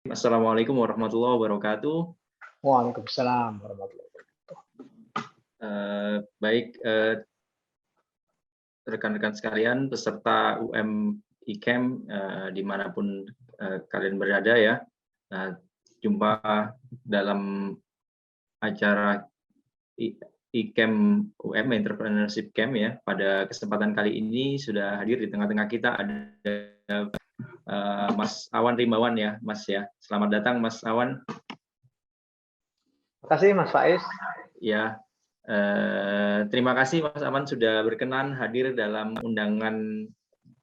Assalamualaikum warahmatullahi wabarakatuh. Waalaikumsalam warahmatullahi wabarakatuh. Baik, rekan-rekan sekalian, peserta UM IKEM dimanapun kalian berada ya. Jumpa dalam acara IKEM UM Entrepreneurship Camp ya. Pada kesempatan kali ini sudah hadir di tengah-tengah kita ada Mas Awan Rimbawan ya, Mas ya. Selamat datang Mas Awan. Terima kasih Mas Faiz. Ya, terima kasih Mas Awan sudah berkenan hadir dalam undangan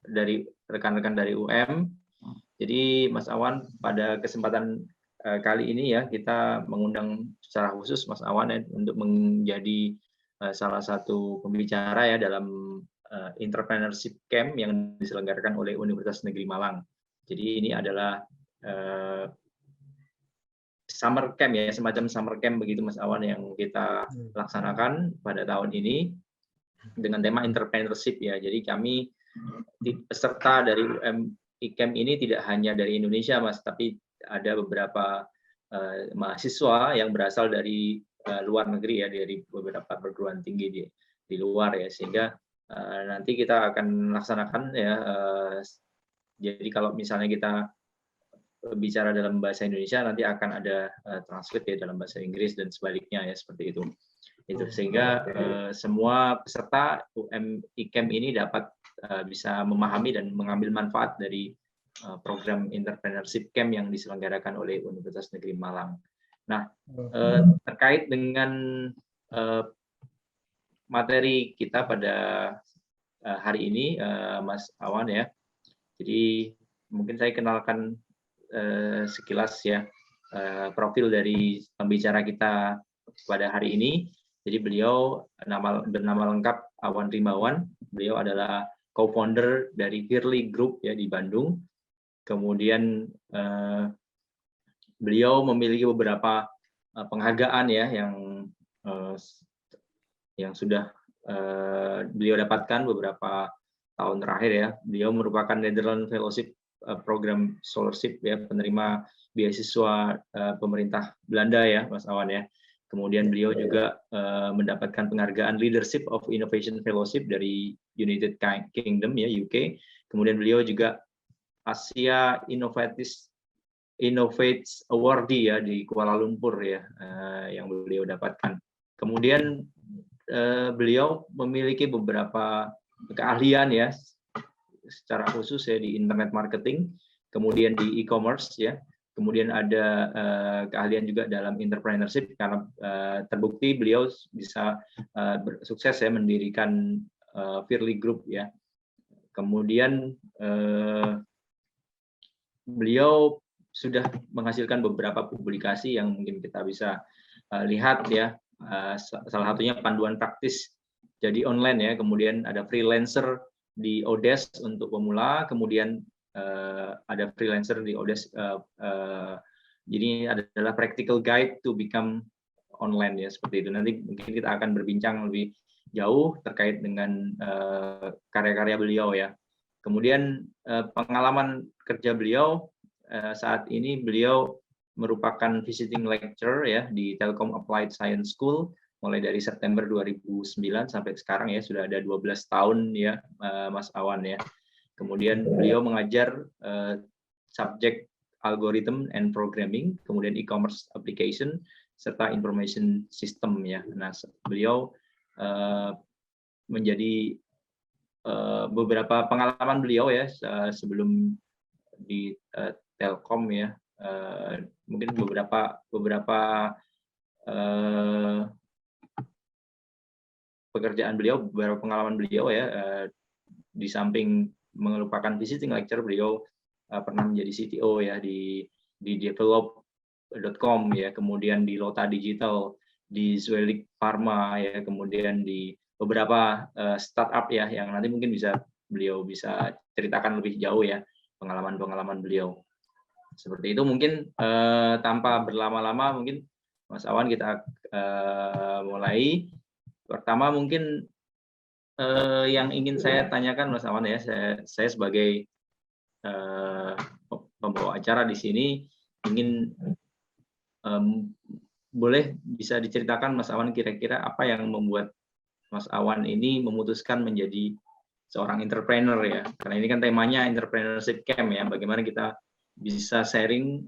dari rekan-rekan dari UM. Jadi Mas Awan, pada kesempatan kali ini ya kita mengundang secara khusus Mas Awan ya, untuk menjadi salah satu pembicara ya dalam Entrepreneurship Camp yang diselenggarakan oleh Universitas Negeri Malang. Jadi ini adalah summer camp ya, semacam summer camp begitu Mas Awan yang kita laksanakan pada tahun ini dengan tema entrepreneurship ya. Jadi kami peserta dari UM IKEM ini tidak hanya dari Indonesia Mas, tapi ada beberapa mahasiswa yang berasal dari luar negeri ya, dari beberapa perguruan tinggi di luar ya, sehingga nanti kita akan laksanakan ya. Jadi kalau misalnya kita bicara dalam bahasa Indonesia, nanti akan ada translate ya dalam bahasa Inggris dan sebaliknya ya, seperti itu. Sehingga semua peserta UM IKEM ini dapat bisa memahami dan mengambil manfaat dari program Entrepreneurship Camp yang diselenggarakan oleh Universitas Negeri Malang. Nah, terkait dengan materi kita pada hari ini, Mas Awan ya. Jadi mungkin saya kenalkan sekilas ya profil dari pembicara kita pada hari ini. Jadi beliau bernama lengkap Awan Rimbawan. Beliau adalah co-founder dari Firly Group ya di Bandung. Kemudian beliau memiliki beberapa penghargaan ya yang sudah beliau dapatkan beberapa tahun terakhir ya. Beliau merupakan Netherlands Fellowship program scholarship ya, penerima beasiswa pemerintah Belanda ya Mas Awan ya. Kemudian beliau juga mendapatkan penghargaan Leadership of Innovation Fellowship dari United Kingdom ya, UK. Kemudian beliau juga Asia Innovates Awardee ya di Kuala Lumpur ya, yang beliau dapatkan. Kemudian beliau memiliki beberapa keahlian ya, secara khusus ya di internet marketing, kemudian di e-commerce ya, kemudian ada keahlian juga dalam entrepreneurship karena terbukti beliau bisa sukses ya mendirikan Firly Group ya. Kemudian beliau sudah menghasilkan beberapa publikasi yang mungkin kita bisa lihat ya, salah satunya panduan praktis jadi online ya, kemudian ada freelancer di Odes untuk pemula, kemudian ada freelancer di Odes, jadi adalah practical guide to become online ya, seperti itu. Nanti mungkin kita akan berbincang lebih jauh terkait dengan karya-karya beliau ya. Kemudian pengalaman kerja beliau, saat ini beliau merupakan visiting lecturer ya di Telkom Applied Science School mulai dari September 2009 sampai sekarang ya, sudah ada 12 tahun ya Mas Awan ya. Kemudian beliau mengajar subjek algorithm and programming, kemudian e-commerce application serta information system ya. Nah, beliau menjadi beberapa pengalaman beliau ya sebelum di Telkom ya, mungkin beberapa pekerjaan beliau, beberapa pengalaman beliau ya, di samping merupakan visiting lecturer, beliau pernah menjadi CTO ya di develop.com ya, kemudian di Lota Digital, di Zwellig Pharma ya, kemudian di beberapa startup ya yang nanti mungkin beliau bisa ceritakan lebih jauh ya pengalaman-pengalaman beliau. Seperti itu mungkin tanpa berlama-lama mungkin Mas Awan kita mulai. Pertama mungkin yang ingin saya tanyakan Mas Awan ya, saya sebagai pembawa acara di sini ingin boleh bisa diceritakan Mas Awan kira-kira apa yang membuat Mas Awan ini memutuskan menjadi seorang entrepreneur ya, karena ini kan temanya entrepreneurship camp ya, bagaimana kita bisa sharing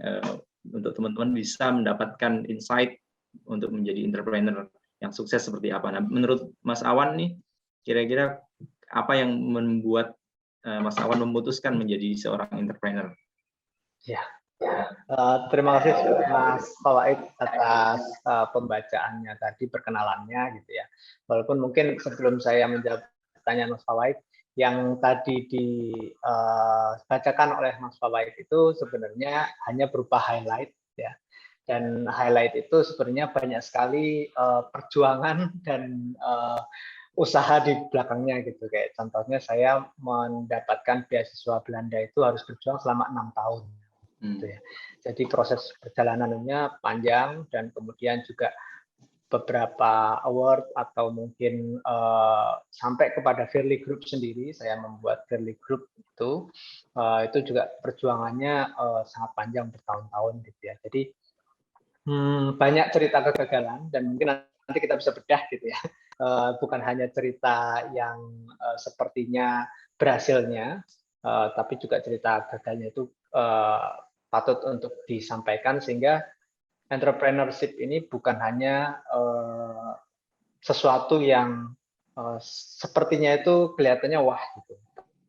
untuk teman-teman bisa mendapatkan insight untuk menjadi entrepreneur yang sukses seperti apa. Nah, menurut Mas Awan nih, kira-kira apa yang membuat Mas Awan memutuskan menjadi seorang entrepreneur? Ya, terima kasih Mas Fawaid atas pembacaannya tadi, perkenalannya gitu ya. Walaupun mungkin sebelum saya menjawab pertanyaan Mas Fawaid, yang tadi dibacakan oleh Mas Fawaid itu sebenarnya hanya berupa highlight ya. Dan highlight itu sebenarnya banyak sekali perjuangan dan usaha di belakangnya gitu. Kayak contohnya saya mendapatkan beasiswa Belanda itu harus berjuang selama 6 tahun. Gitu ya. Jadi proses perjalanannya panjang dan kemudian juga beberapa award atau mungkin sampai kepada Fairly Group sendiri. Saya membuat Fairly Group itu juga perjuangannya sangat panjang bertahun-tahun gitu ya. Jadi banyak cerita kegagalan dan mungkin nanti kita bisa bedah gitu ya. Bukan hanya cerita yang sepertinya berhasilnya, tapi juga cerita gagalnya itu patut untuk disampaikan sehingga entrepreneurship ini bukan hanya sesuatu yang sepertinya itu kelihatannya wah gitu,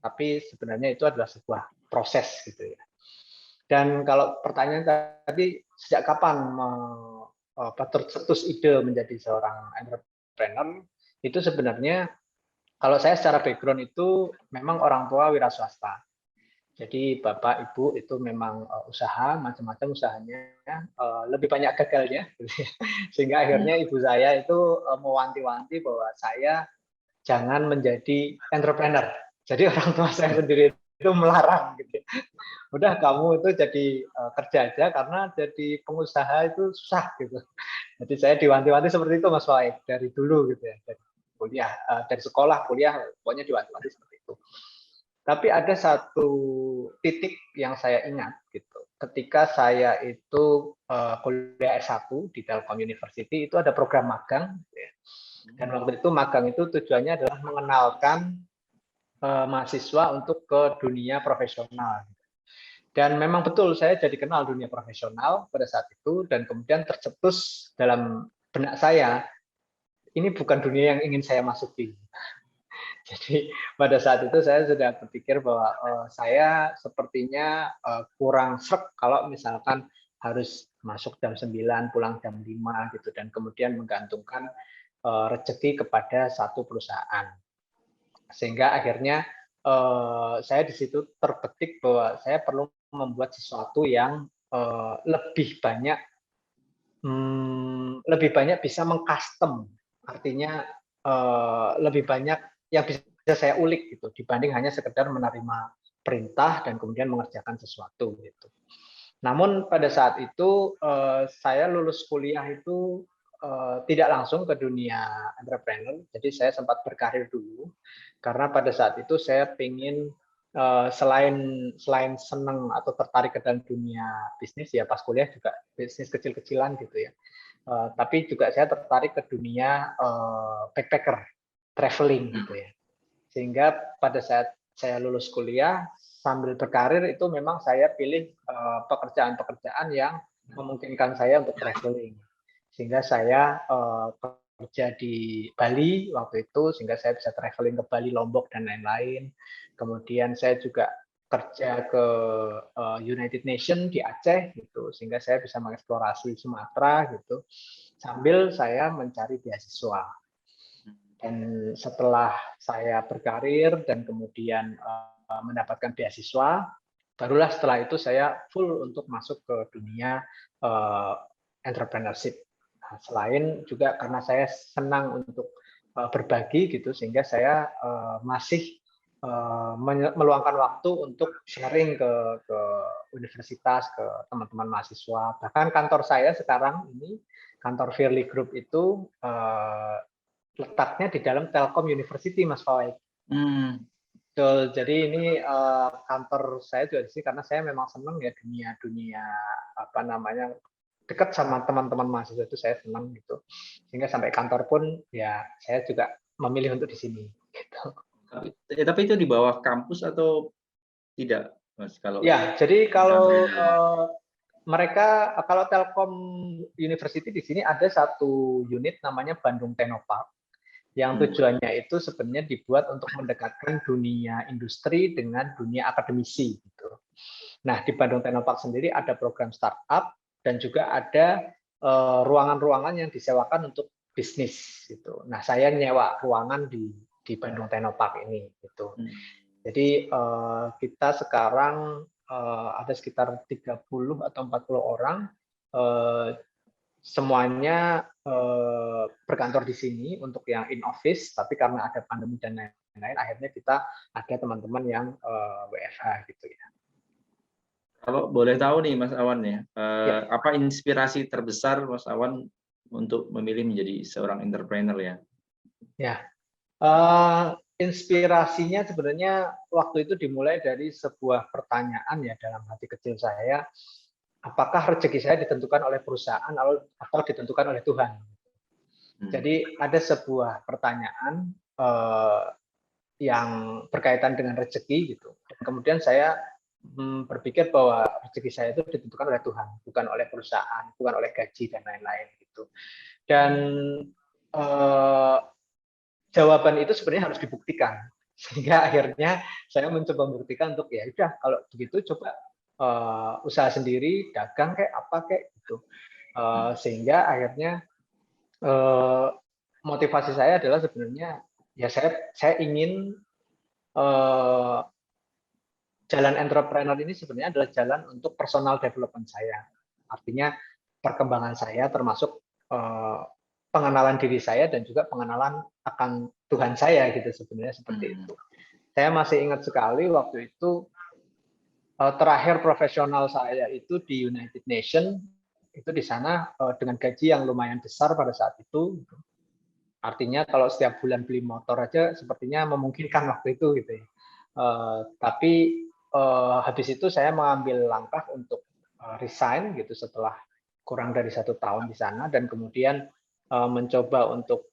tapi sebenarnya itu adalah sebuah proses gitu ya. Dan kalau pertanyaan tadi sejak kapan tercetus ide menjadi seorang entrepreneur, itu sebenarnya kalau saya secara background itu memang orang tua wira swasta. Jadi bapak ibu itu memang usaha macam-macam usahanya, lebih banyak gagalnya, sehingga akhirnya ibu saya itu mewanti-wanti bahwa saya jangan menjadi entrepreneur. Jadi orang tua saya sendiri itu melarang gitu. Udah kamu itu jadi kerja aja karena jadi pengusaha itu susah gitu. Jadi saya diwanti-wanti seperti itu Mas Waib dari dulu gitu ya, dari kuliah, dari sekolah kuliah pokoknya diwanti-wanti seperti itu. Tapi ada satu titik yang saya ingat gitu. Ketika saya itu kuliah S1 di Telkom University itu ada program magang gitu ya. Dan waktu itu magang itu tujuannya adalah mengenalkan mahasiswa untuk ke dunia profesional. Dan memang betul saya jadi kenal dunia profesional pada saat itu dan kemudian tercetus dalam benak saya ini bukan dunia yang ingin saya masuki. Jadi pada saat itu saya sudah berpikir bahwa saya sepertinya kurang sreg kalau misalkan harus masuk jam 9, pulang jam 5 gitu dan kemudian menggantungkan rezeki kepada satu perusahaan. Sehingga akhirnya saya di situ terbetik bahwa saya perlu membuat sesuatu yang lebih banyak bisa mengcustom, artinya lebih banyak yang bisa saya ulik gitu dibanding hanya sekedar menerima perintah dan kemudian mengerjakan sesuatu gitu. Namun pada saat itu saya lulus kuliah itu tidak langsung ke dunia entrepreneur, jadi saya sempat berkarir dulu karena pada saat itu saya ingin selain senang atau tertarik ke dalam dunia bisnis ya pas kuliah juga bisnis kecil-kecilan gitu ya. Tapi juga saya tertarik ke dunia backpacker, traveling gitu ya. Sehingga pada saat saya lulus kuliah sambil berkarir itu memang saya pilih pekerjaan-pekerjaan yang memungkinkan saya untuk traveling. Sehingga saya kerja di Bali waktu itu sehingga saya bisa traveling ke Bali, Lombok dan lain-lain. Kemudian saya juga kerja ke United Nations di Aceh gitu sehingga saya bisa mengeksplorasi Sumatera gitu sambil saya mencari beasiswa. Dan setelah saya berkarir dan kemudian mendapatkan beasiswa, barulah setelah itu saya full untuk masuk ke dunia entrepreneurship. Nah, selain juga karena saya senang untuk berbagi gitu, sehingga saya masih meluangkan waktu untuk sharing ke universitas, ke teman-teman mahasiswa. Bahkan kantor saya sekarang ini, kantor Fairly Group itu letaknya di dalam Telkom University, Mas Fawaid. Betul. Jadi ini kantor saya juga di sini karena saya memang senang ya dunia apa namanya dekat sama teman-teman mahasiswa itu saya senang gitu. Sehingga sampai kantor pun ya saya juga memilih untuk di sini gitu. Tapi itu di bawah kampus atau tidak, Mas? Kalau Ya, jadi kalau kantornya di luar. mereka kalau Telkom University di sini ada satu unit namanya Bandung Technopark yang Hmm. tujuannya itu sebenarnya dibuat untuk mendekatkan dunia industri dengan dunia akademisi gitu. Nah, di Bandung Technopark sendiri ada program startup dan juga ada ruangan-ruangan yang disewakan untuk bisnis gitu. Nah, saya nyewa ruangan di Bandung Technopark ini gitu. Hmm. Jadi kita sekarang ada sekitar 30 atau 40 orang semuanya berkantor di sini untuk yang in office, tapi karena ada pandemi dan lain-lain, akhirnya kita ada teman-teman yang WFH gitu ya. Kalau boleh tahu nih Mas Awan ya, Ya, apa inspirasi terbesar Mas Awan untuk memilih menjadi seorang entrepreneur ya? ya. Inspirasinya sebenarnya waktu itu dimulai dari sebuah pertanyaan ya dalam hati kecil saya, apakah rezeki saya ditentukan oleh perusahaan atau ditentukan oleh Tuhan? Hmm. Jadi ada sebuah pertanyaan yang berkaitan dengan rezeki gitu. Dan kemudian saya berpikir bahwa rezeki saya itu ditentukan oleh Tuhan, bukan oleh perusahaan, bukan oleh gaji dan lain-lain gitu. Dan eh, jawaban itu sebenarnya harus dibuktikan. Sehingga akhirnya saya mencoba membuktikan untuk ya udah kalau begitu coba usaha sendiri, dagang kayak apa kayak gitu. Sehingga akhirnya motivasi saya adalah sebenarnya ya saya ingin jalan entrepreneur ini sebenarnya adalah jalan untuk personal development saya. Artinya perkembangan saya termasuk pengenalan diri saya dan juga pengenalan akan Tuhan saya gitu sebenarnya seperti itu. Saya masih ingat sekali waktu itu terakhir profesional saya itu di United Nations itu di sana dengan gaji yang lumayan besar pada saat itu. Artinya kalau setiap bulan beli motor aja sepertinya memungkinkan waktu itu gitu ya. Tapi habis itu saya mengambil langkah untuk resign gitu setelah kurang dari 1 tahun di sana dan kemudian mencoba untuk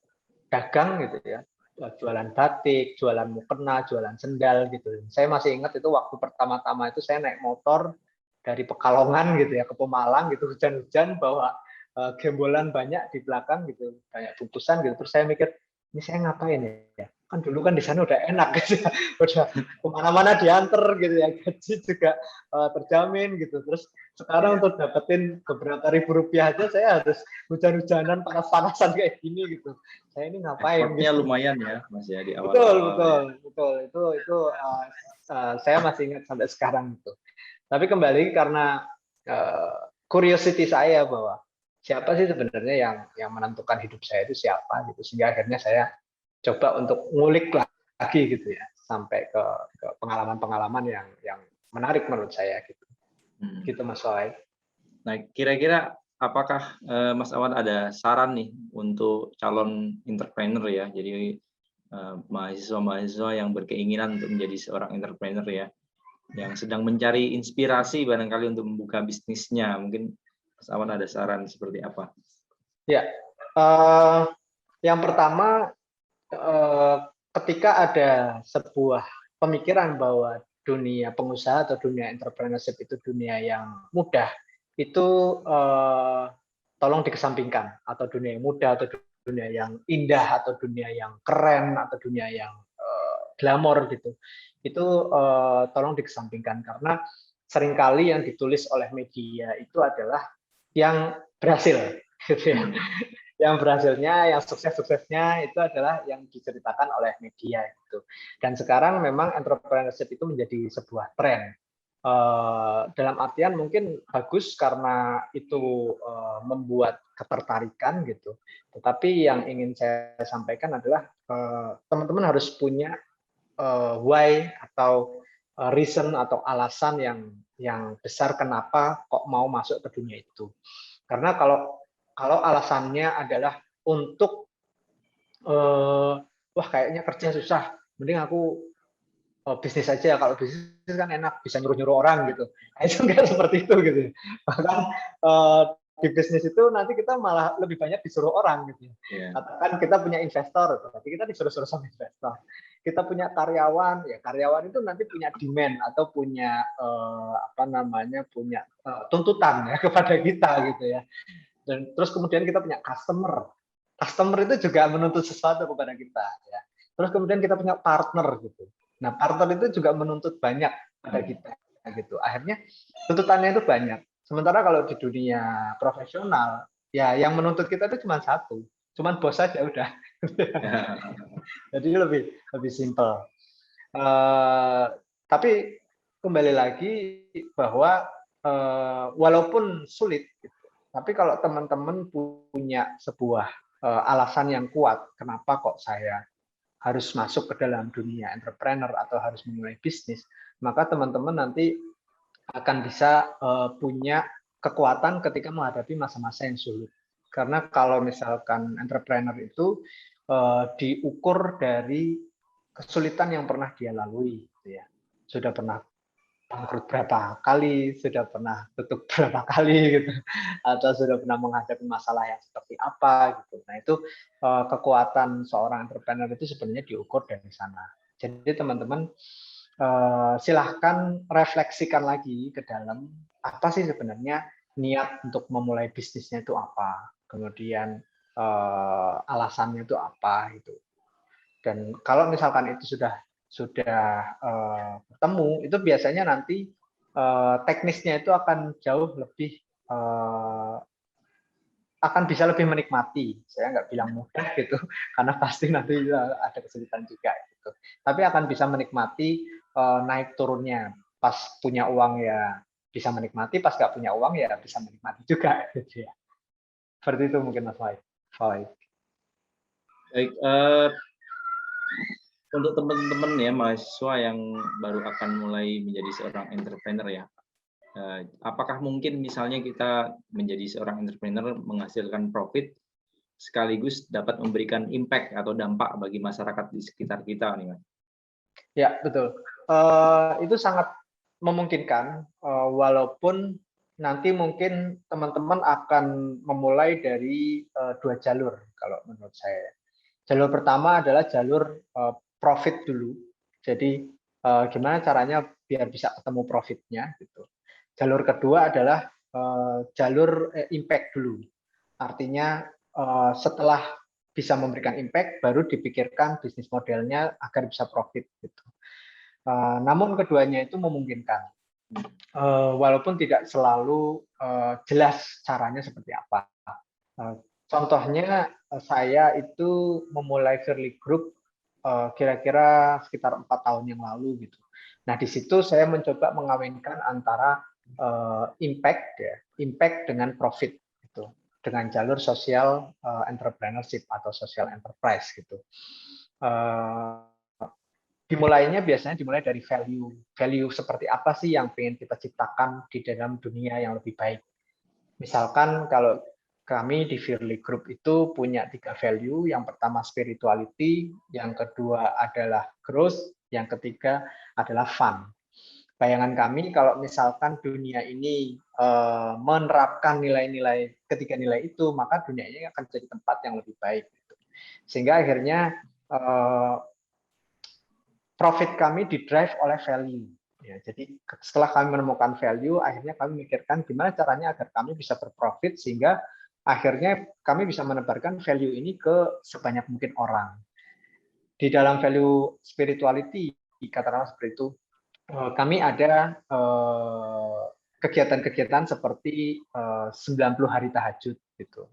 dagang gitu ya, jualan batik, jualan mukena, jualan sendal gitu. Saya masih ingat itu waktu pertama-tama itu saya naik motor dari Pekalongan gitu ya ke Pemalang gitu hujan-hujan bawa gembolan banyak di belakang gitu, banyak bungkusan gitu. Terus saya mikir ini saya ngapain ya? Kan dulu kan di sana udah enak gitu ya, udah kemana-mana diantar gitu ya, gaji juga terjamin gitu. Terus sekarang untuk dapetin beberapa ribu rupiah aja saya harus hujan-hujanan panas-panasan kayak gini gitu. Saya ini ngapain Effortnya gitu. lumayan ya Mas ya di Betul, awal-awal betul, ya. betul. Itu saya masih ingat sampai sekarang itu. Tapi kembali karena curiosity saya bahwa siapa sih sebenarnya yang menentukan hidup saya itu siapa gitu. Sehingga akhirnya saya coba untuk ngulik lagi gitu ya sampai ke pengalaman-pengalaman yang menarik menurut saya gitu. Gitu Mas Wai. Nah, kira-kira apakah Mas Awan ada saran nih untuk calon entrepreneur ya? Jadi mahasiswa-mahasiswa yang berkeinginan untuk menjadi seorang entrepreneur ya, yang sedang mencari inspirasi barangkali untuk membuka bisnisnya. Mungkin Mas Awan ada saran seperti apa? Ya, yang pertama ketika ada sebuah pemikiran bahwa dunia pengusaha atau dunia entrepreneurship itu dunia yang mudah, itu tolong dikesampingkan. Atau dunia yang mudah, atau dunia yang indah, atau dunia yang keren, atau dunia yang glamor gitu. Itu tolong dikesampingkan karena seringkali yang ditulis oleh media itu adalah yang berhasil, gitu ya. Yang berhasilnya, yang sukses-suksesnya itu adalah yang diceritakan oleh media gitu. Dan sekarang memang entrepreneurship itu menjadi sebuah tren. Dalam artian mungkin bagus karena itu membuat ketertarikan gitu. Tetapi yang ingin saya sampaikan adalah teman-teman harus punya why atau reason atau alasan yang besar kenapa kok mau masuk ke dunia itu. Karena kalau alasannya adalah untuk wah kayaknya kerja susah, mending aku bisnis aja, kalau bisnis kan enak bisa nyuruh-nyuruh orang gitu. Nah, itu enggak seperti itu gitu. Bahkan di bisnis itu nanti kita malah lebih banyak disuruh orang gitu. Yeah. Kan kita punya investor, tapi kita disuruh-suruh sama investor. Kita punya karyawan, ya karyawan itu nanti punya demand atau punya punya tuntutan ya kepada kita gitu ya. Dan terus kemudian kita punya customer. Customer itu juga menuntut sesuatu kepada kita ya. Terus kemudian kita punya partner gitu. Nah, partner itu juga menuntut banyak pada kita gitu. Akhirnya tuntutannya itu banyak. Sementara kalau di dunia profesional, ya yang menuntut kita itu cuma satu, cuma bos saja udah. Jadi lebih simpel. Tapi kembali lagi bahwa walaupun sulit, gitu, tapi kalau teman-teman punya sebuah alasan yang kuat, kenapa kok saya harus masuk ke dalam dunia entrepreneur atau harus memulai bisnis, maka teman-teman nanti akan bisa punya kekuatan ketika menghadapi masa-masa yang sulit. Karena kalau misalkan entrepreneur itu diukur dari kesulitan yang pernah dia lalui, gitu ya. Sudah pernah bangkrut berapa kali, sudah pernah tutup berapa kali gitu, atau sudah pernah menghadapi masalah yang seperti apa gitu. Nah, itu kekuatan seorang entrepreneur itu sebenarnya diukur dari sana. Jadi teman-teman silahkan refleksikan lagi ke dalam apa sih sebenarnya niat untuk memulai bisnisnya itu apa, kemudian alasannya itu apa gitu. Dan kalau misalkan itu sudah bertemu, itu biasanya nanti teknisnya itu akan jauh lebih akan bisa lebih menikmati. Saya nggak bilang mudah gitu, karena pasti nanti ada kesulitan juga gitu. Tapi akan bisa menikmati naik turunnya. Pas punya uang ya bisa menikmati, pas nggak punya uang ya bisa menikmati juga. Gitu ya. Seperti itu mungkin Mas Faik. Baik, untuk teman-teman ya mahasiswa yang baru akan mulai menjadi seorang entrepreneur ya, apakah mungkin misalnya kita menjadi seorang entrepreneur menghasilkan profit sekaligus dapat memberikan impact atau dampak bagi masyarakat di sekitar kita nih, Mas? Ya, betul. Itu sangat memungkinkan, walaupun nanti mungkin teman-teman akan memulai dari dua jalur kalau menurut saya. Jalur pertama adalah jalur profit dulu. Jadi gimana caranya biar bisa ketemu profitnya gitu. Jalur kedua adalah jalur impact dulu. Artinya setelah bisa memberikan impact, baru dipikirkan bisnis modelnya agar bisa profit gitu. Namun keduanya itu memungkinkan, walaupun tidak selalu jelas caranya seperti apa. Contohnya saya itu memulai Firly Group kira-kira sekitar 4 tahun yang lalu gitu. Nah di situ saya mencoba mengawinkan antara impact dengan profit gitu, dengan jalur social entrepreneurship atau social enterprise gitu. Dimulainya biasanya dimulai dari value. Value seperti apa sih yang ingin kita ciptakan di dalam dunia yang lebih baik. Misalkan kalau kami di Firly Group itu punya 3 value. Yang pertama spirituality, yang kedua adalah growth, yang ketiga adalah fun. Bayangan kami kalau misalkan dunia ini menerapkan nilai-nilai, ketiga nilai itu, maka dunia ini akan jadi tempat yang lebih baik. Sehingga akhirnya profit kami didrive oleh value. Ya, jadi setelah kami menemukan value, akhirnya kami mikirkan gimana caranya agar kami bisa berprofit sehingga akhirnya kami bisa menebarkan value ini ke sebanyak mungkin orang. Di dalam value spirituality, katakanlah seperti itu, kami ada kegiatan-kegiatan seperti 90 hari tahajud gitu.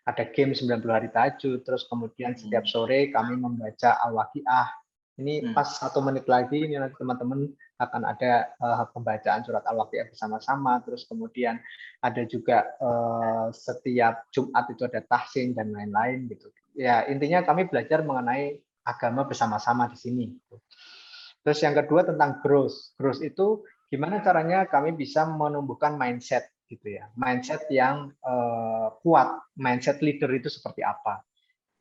Ada game 90 hari tahajud, terus kemudian setiap sore kami membaca Al-Waqiah. Ini pas 1 menit lagi, ini nanti teman-teman akan ada pembacaan surat Al-Waqiah bersama-sama, terus kemudian ada juga setiap Jumat itu ada tahsin dan lain-lain gitu. Ya intinya kami belajar mengenai agama bersama-sama di sini. Terus yang kedua tentang growth. Growth itu gimana caranya kami bisa menumbuhkan mindset gitu ya. Mindset yang kuat, mindset leader itu seperti apa.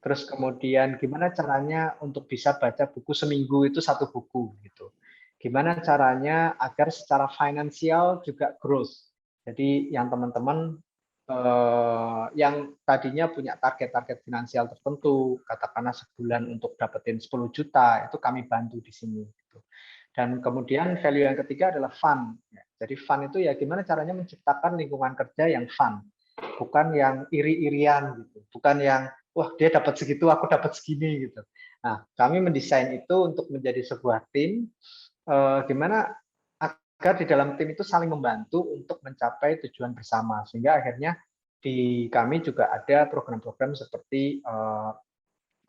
Terus kemudian gimana caranya untuk bisa baca buku seminggu itu 1 buku gitu. gimana caranya agar secara finansial juga growth. Jadi yang teman-teman yang tadinya punya target-target finansial tertentu, katakanlah sebulan untuk dapetin 10 juta, itu kami bantu di sini. Gitu. Dan kemudian value yang ketiga adalah fun. Jadi fun itu ya gimana caranya menciptakan lingkungan kerja yang fun, bukan yang iri-irian gitu, bukan yang wah dia dapat segitu, aku dapat segini gitu. Nah, kami mendesain itu untuk menjadi sebuah tim, gimana agar di dalam tim itu saling membantu untuk mencapai tujuan bersama, sehingga akhirnya di kami juga ada program-program seperti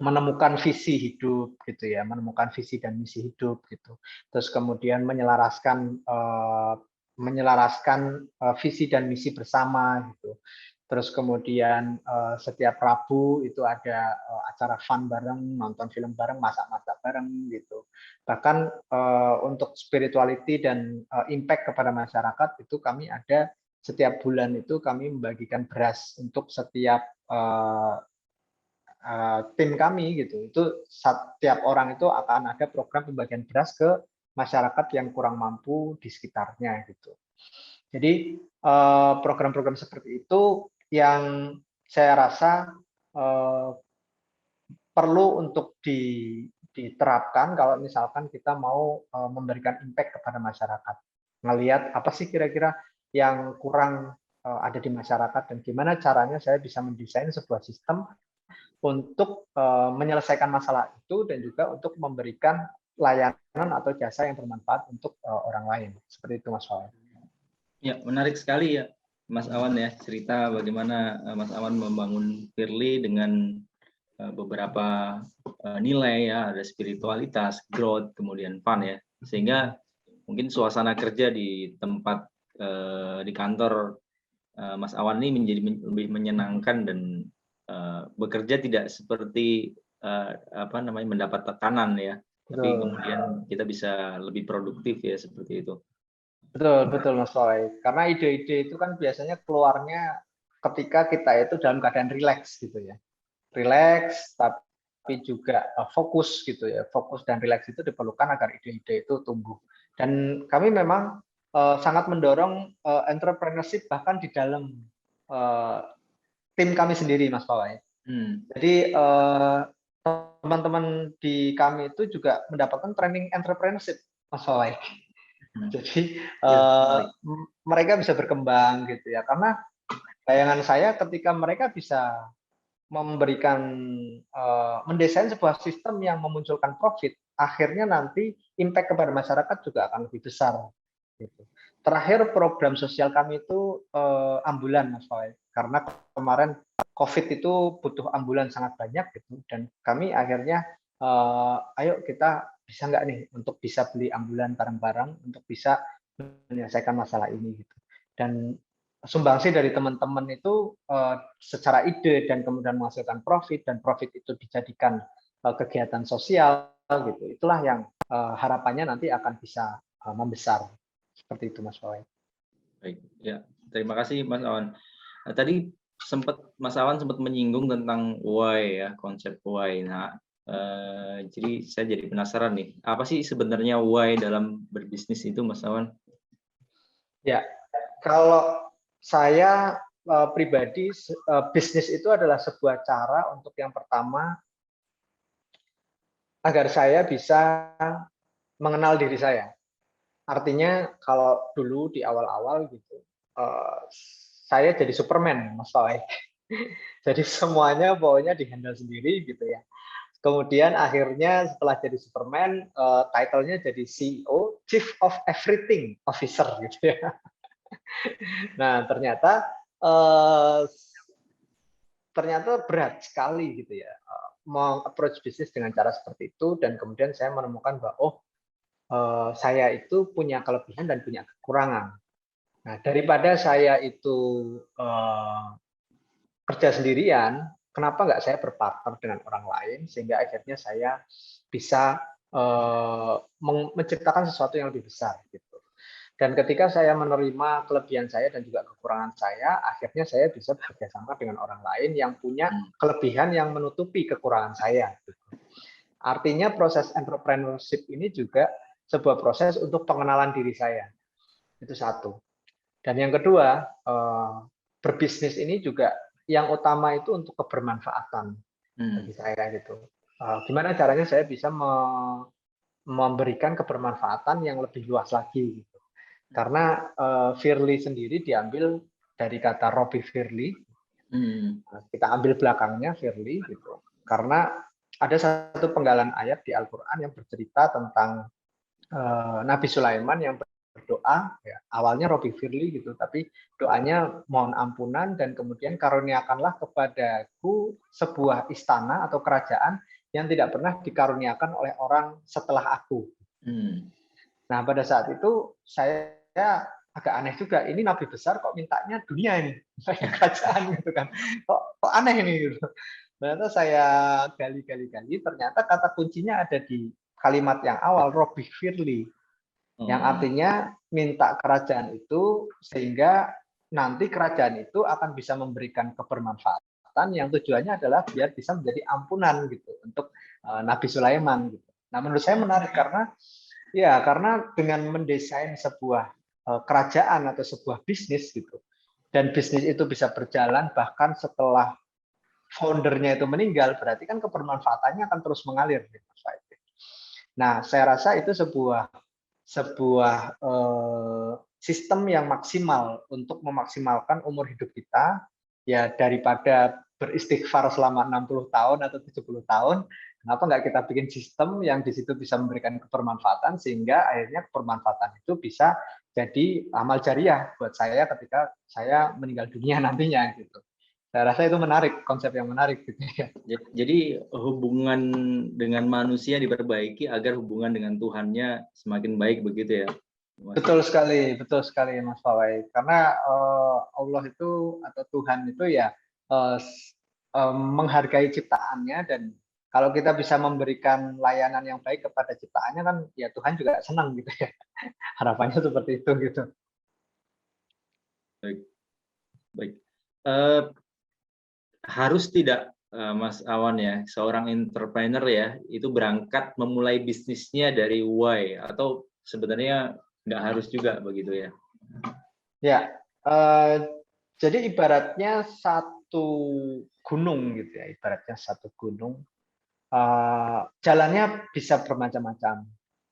menemukan visi hidup gitu ya, menemukan visi dan misi hidup gitu. Terus kemudian menyelaraskan visi dan misi bersama gitu. Terus kemudian setiap Rabu itu ada acara fun bareng, nonton film bareng, masak-masak bareng gitu. Bahkan untuk spirituality dan impact kepada masyarakat itu kami ada setiap bulan itu kami membagikan beras untuk setiap tim kami gitu. Itu setiap orang itu akan ada program pembagian beras ke masyarakat yang kurang mampu di sekitarnya gitu. Jadi program-program seperti itu yang saya rasa perlu untuk diterapkan kalau misalkan kita mau memberikan impact kepada masyarakat. Ngelihat apa sih kira-kira yang kurang ada di masyarakat dan gimana caranya saya bisa mendesain sebuah sistem untuk menyelesaikan masalah itu dan juga untuk memberikan layanan atau jasa yang bermanfaat untuk orang lain. Seperti itu Mas Wawan. Ya, menarik sekali ya Mas Awan ya, cerita bagaimana Mas Awan membangun Firly dengan beberapa nilai ya, ada spiritualitas, growth, kemudian fun ya. Sehingga mungkin suasana kerja di tempat di kantor Mas Awan ini menjadi lebih menyenangkan dan bekerja tidak seperti mendapat tekanan ya. Tapi kemudian kita bisa lebih produktif ya, seperti itu. Betul Mas Roy. Karena ide-ide itu kan biasanya keluarnya ketika kita itu dalam keadaan rileks gitu ya. Rileks tapi juga fokus gitu ya. Fokus dan rileks itu diperlukan agar ide-ide itu tumbuh. Dan kami memang sangat mendorong entrepreneurship bahkan di dalam tim kami sendiri Mas Roy. Jadi teman-teman di kami itu juga mendapatkan training entrepreneurship Mas Roy. Jadi mereka bisa berkembang gitu ya, karena bayangan saya ketika mereka bisa memberikan mendesain sebuah sistem yang memunculkan profit, akhirnya nanti impact kepada masyarakat juga akan lebih besar. Gitu. Terakhir program sosial kami itu ambulan Mas Roy, karena kemarin COVID itu butuh ambulan sangat banyak gitu, dan kami akhirnya ayo kita bisa nggak nih untuk bisa beli ambulan bareng-bareng untuk bisa menyelesaikan masalah ini gitu. Dan sumbangsi dari teman-teman itu secara ide dan kemudian menghasilkan profit dan profit itu dijadikan kegiatan sosial gitu. Itulah yang harapannya nanti akan bisa membesar. Seperti itu Mas Wawan. Baik, ya. Terima kasih Mas Awan. Nah, tadi Mas Awan sempat menyinggung tentang why ya, konsep why. Nah, jadi saya jadi penasaran nih, apa sih sebenarnya why dalam berbisnis itu, Mas Awan? Ya, kalau saya pribadi, bisnis itu adalah sebuah cara untuk yang pertama agar saya bisa mengenal diri saya. Artinya kalau dulu di awal-awal gitu, saya jadi Superman, Mas Fawai. Jadi semuanya pokoknya dihandle sendiri gitu ya. Kemudian akhirnya setelah jadi Superman, title-nya jadi CEO, Chief of Everything Officer gitu ya. Nah ternyata berat sekali gitu ya, mau approach bisnis dengan cara seperti itu, dan kemudian saya menemukan bahwa saya itu punya kelebihan dan punya kekurangan. Nah daripada saya itu kerja sendirian, kenapa nggak saya berpartner dengan orang lain sehingga akhirnya saya bisa menciptakan sesuatu yang lebih besar gitu. Dan ketika saya menerima kelebihan saya dan juga kekurangan saya, akhirnya saya bisa bekerjasama dengan orang lain yang punya kelebihan yang menutupi kekurangan saya. Artinya proses entrepreneurship ini juga sebuah proses untuk pengenalan diri saya. Itu satu. Dan yang kedua, berbisnis ini juga yang utama itu untuk kebermanfaatan bagi saya gitu. Gimana caranya saya bisa memberikan kebermanfaatan yang lebih luas lagi gitu. Karena Firly sendiri diambil dari kata Robbie Firly. Kita ambil belakangnya Firly gitu. Karena ada satu penggalan ayat di Al-Qur'an yang bercerita tentang Nabi Sulaiman yang berdoa, ya, awalnya Robbie Firly gitu, tapi doanya mohon ampunan dan kemudian karuniakanlah kepadaku sebuah istana atau kerajaan yang tidak pernah dikaruniakan oleh orang setelah aku. Nah, pada saat itu saya agak aneh juga, ini nabi besar kok mintanya dunia ini, saya kerajaan gitu kan, kok aneh ini gitu. Ternyata saya gali, ternyata kata kuncinya ada di kalimat yang awal, Robbie Firly, yang artinya minta kerajaan itu sehingga nanti kerajaan itu akan bisa memberikan kebermanfaatan yang tujuannya adalah biar bisa menjadi ampunan gitu untuk Nabi Sulaiman gitu. Nah, menurut saya menarik karena dengan mendesain sebuah kerajaan atau sebuah bisnis gitu, dan bisnis itu bisa berjalan bahkan setelah foundernya itu meninggal, berarti kan kebermanfaatannya akan terus mengalir gitu. Nah, saya rasa itu sebuah sistem yang maksimal untuk memaksimalkan umur hidup kita, ya daripada beristighfar selama 60 tahun atau 70 tahun, kenapa nggak kita bikin sistem yang di situ bisa memberikan kebermanfaatan sehingga akhirnya kebermanfaatan itu bisa jadi amal jariah buat saya ketika saya meninggal dunia nantinya gitu. Saya rasa itu menarik, konsep yang menarik gitu ya. Jadi hubungan dengan manusia diperbaiki agar hubungan dengan Tuhannya semakin baik begitu ya, Mas? Betul sekali Mas Fawai. Karena Allah itu atau Tuhan itu ya menghargai ciptaannya, dan kalau kita bisa memberikan layanan yang baik kepada ciptaannya kan ya Tuhan juga senang gitu ya. Harapannya seperti itu gitu. Baik. Harus tidak Mas Awan ya, seorang entrepreneur ya, itu berangkat memulai bisnisnya dari why, atau sebenarnya nggak harus juga begitu ya? Ya, jadi ibaratnya satu gunung gitu ya, jalannya bisa bermacam-macam,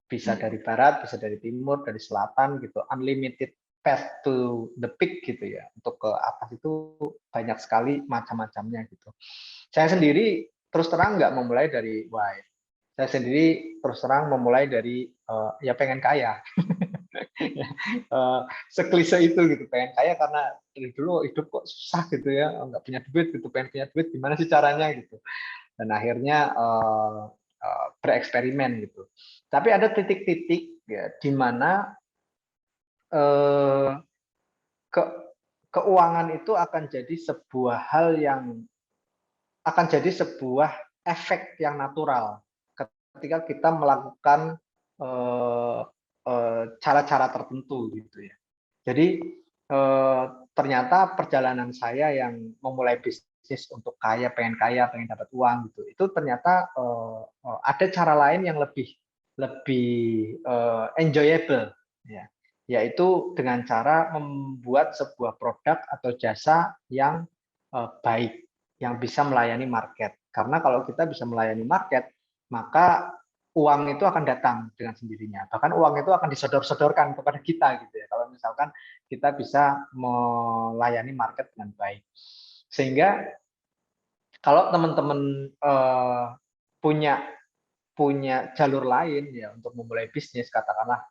bisa dari barat, bisa dari timur, dari selatan gitu, unlimited path to the peak gitu ya. Untuk ke atas itu banyak sekali macam-macamnya gitu. Saya sendiri terus terang nggak memulai dari why. Saya sendiri terus terang memulai dari ya pengen kaya. Seklise itu gitu, pengen kaya karena dari dulu hidup kok susah gitu ya, nggak punya duit gitu, pengen punya duit gimana sih caranya gitu. Dan akhirnya bereksperimen gitu. Tapi ada titik-titik ya di mana keuangan itu akan jadi sebuah hal yang akan jadi sebuah efek yang natural ketika kita melakukan cara-cara tertentu gitu ya. Jadi ternyata perjalanan saya yang memulai bisnis untuk pengen kaya, pengen dapat uang gitu, itu ternyata ada cara lain yang lebih enjoyable ya, yaitu dengan cara membuat sebuah produk atau jasa yang baik, yang bisa melayani market. Karena kalau kita bisa melayani market, maka uang itu akan datang dengan sendirinya. Bahkan uang itu akan disodor-sodorkan kepada kita gitu ya. Kalau misalkan kita bisa melayani market dengan baik. Sehingga kalau teman-teman punya jalur lain ya untuk memulai bisnis, katakanlah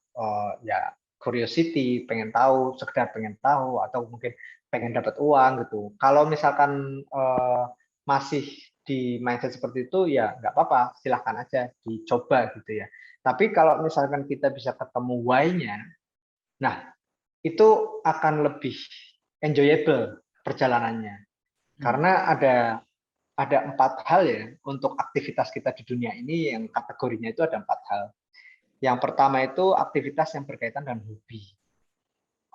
ya curiosity, pengen tahu, sekedar pengen tahu, atau mungkin pengen dapat uang gitu. Kalau misalkan masih di mindset seperti itu ya nggak apa-apa, silahkan aja dicoba gitu ya. Tapi kalau misalkan kita bisa ketemu why-nya, nah itu akan lebih enjoyable perjalanannya. Karena ada 4 hal ya untuk aktivitas kita di dunia ini, yang kategorinya itu ada 4 hal. Yang pertama itu aktivitas yang berkaitan dengan hobi.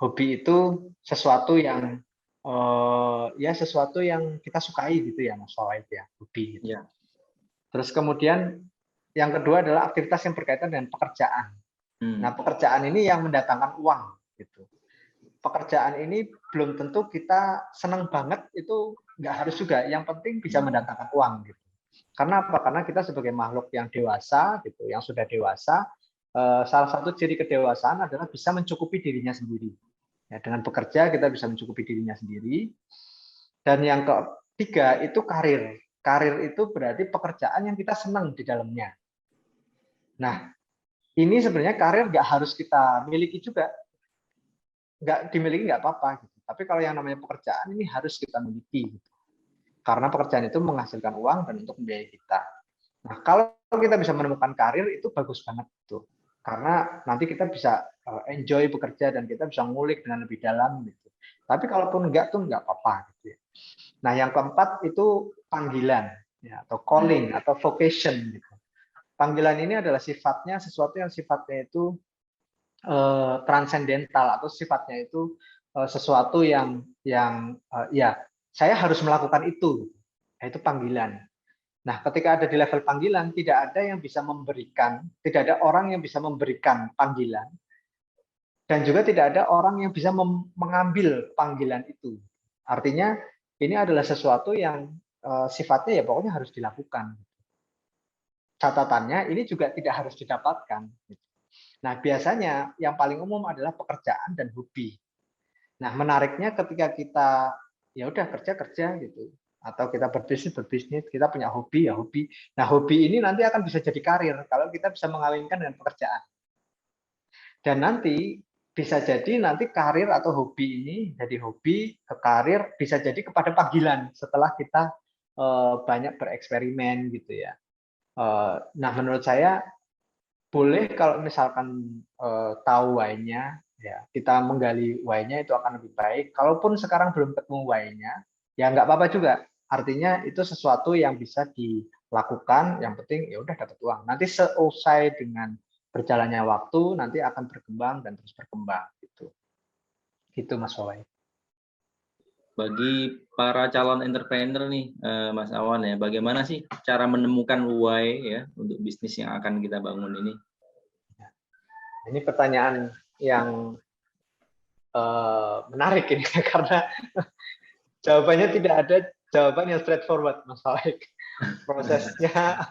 Hobi itu sesuatu yang sesuatu yang kita sukai gitu ya Mas Fawait ya, hobi gitu. Ya. Terus kemudian yang kedua adalah aktivitas yang berkaitan dengan pekerjaan. Nah, pekerjaan ini yang mendatangkan uang gitu. Pekerjaan ini belum tentu kita senang banget, itu nggak harus juga. Yang penting bisa mendatangkan uang gitu. Karena apa? Karena kita sebagai makhluk yang dewasa gitu, yang sudah dewasa, salah satu ciri kedewasaan adalah bisa mencukupi dirinya sendiri. Ya, dengan bekerja kita bisa mencukupi dirinya sendiri. Dan yang ketiga itu karir. Karir itu berarti pekerjaan yang kita senang di dalamnya. Nah, ini sebenarnya karir nggak harus kita miliki juga. Nggak dimiliki nggak apa-apa. Gitu. Tapi kalau yang namanya pekerjaan ini harus kita miliki. Gitu. Karena pekerjaan itu menghasilkan uang dan untuk membiayai kita. Nah, kalau kita bisa menemukan karir itu bagus banget tuh. Karena nanti kita bisa enjoy bekerja dan kita bisa ngulik dengan lebih dalam gitu. Tapi kalaupun enggak tuh enggak apa-apa gitu ya. Nah, yang keempat itu panggilan ya, atau calling atau vocation gitu. Panggilan ini adalah sifatnya sesuatu yang sifatnya itu transendental atau sifatnya itu sesuatu yang ya saya harus melakukan itu. Itu panggilan. Nah, ketika ada di level panggilan, tidak ada yang bisa memberikan, tidak ada orang yang bisa memberikan panggilan, dan juga tidak ada orang yang bisa mengambil panggilan itu. Artinya, ini adalah sesuatu yang sifatnya ya pokoknya harus dilakukan. Catatannya, ini juga tidak harus didapatkan. Nah, biasanya yang paling umum adalah pekerjaan dan hobi. Nah, menariknya ketika kita ya udah kerja gitu, atau kita berbisnis, kita punya hobi ya hobi. Nah, hobi ini nanti akan bisa jadi karir kalau kita bisa mengawinkan dengan pekerjaan. Dan nanti bisa jadi nanti karir atau hobi ini jadi hobi ke karir bisa jadi kepada panggilan setelah kita banyak bereksperimen gitu ya. Nah, menurut saya boleh kalau misalkan tahu why-nya, ya kita menggali why-nya itu akan lebih baik. Kalaupun sekarang belum ketemu why-nya, ya nggak apa-apa juga. Artinya itu sesuatu yang bisa dilakukan. Yang penting ya udah dapat uang. Nanti seusai dengan berjalannya waktu, nanti akan berkembang dan terus berkembang gitu. Gitu Mas Wawai. Bagi para calon entrepreneur nih, Mas Awan ya, bagaimana sih cara menemukan why ya untuk bisnis yang akan kita bangun ini? Ini pertanyaan yang menarik ini karena jawabannya tidak ada jawaban yang straightforward, Mas Wawai. Prosesnya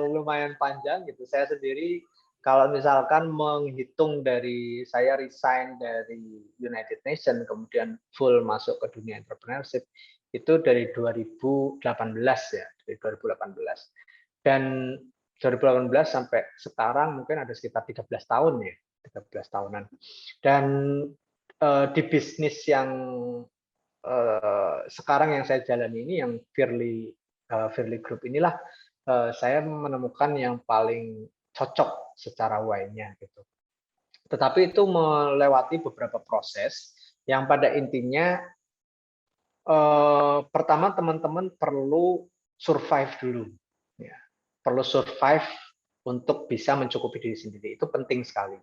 lumayan panjang gitu. Saya sendiri kalau misalkan menghitung dari saya resign dari United Nations kemudian full masuk ke dunia entrepreneurship itu dari 2018 ya, dari 2018. Dan 2018 sampai sekarang mungkin ada sekitar 13 tahun ya, 13 tahunan. Dan di bisnis yang sekarang yang saya jalani ini yang Firly Group inilah saya menemukan yang paling cocok secara why-nya gitu. Tetapi itu melewati beberapa proses yang pada intinya pertama teman-teman perlu survive dulu, ya. Perlu survive untuk bisa mencukupi diri sendiri itu penting sekali.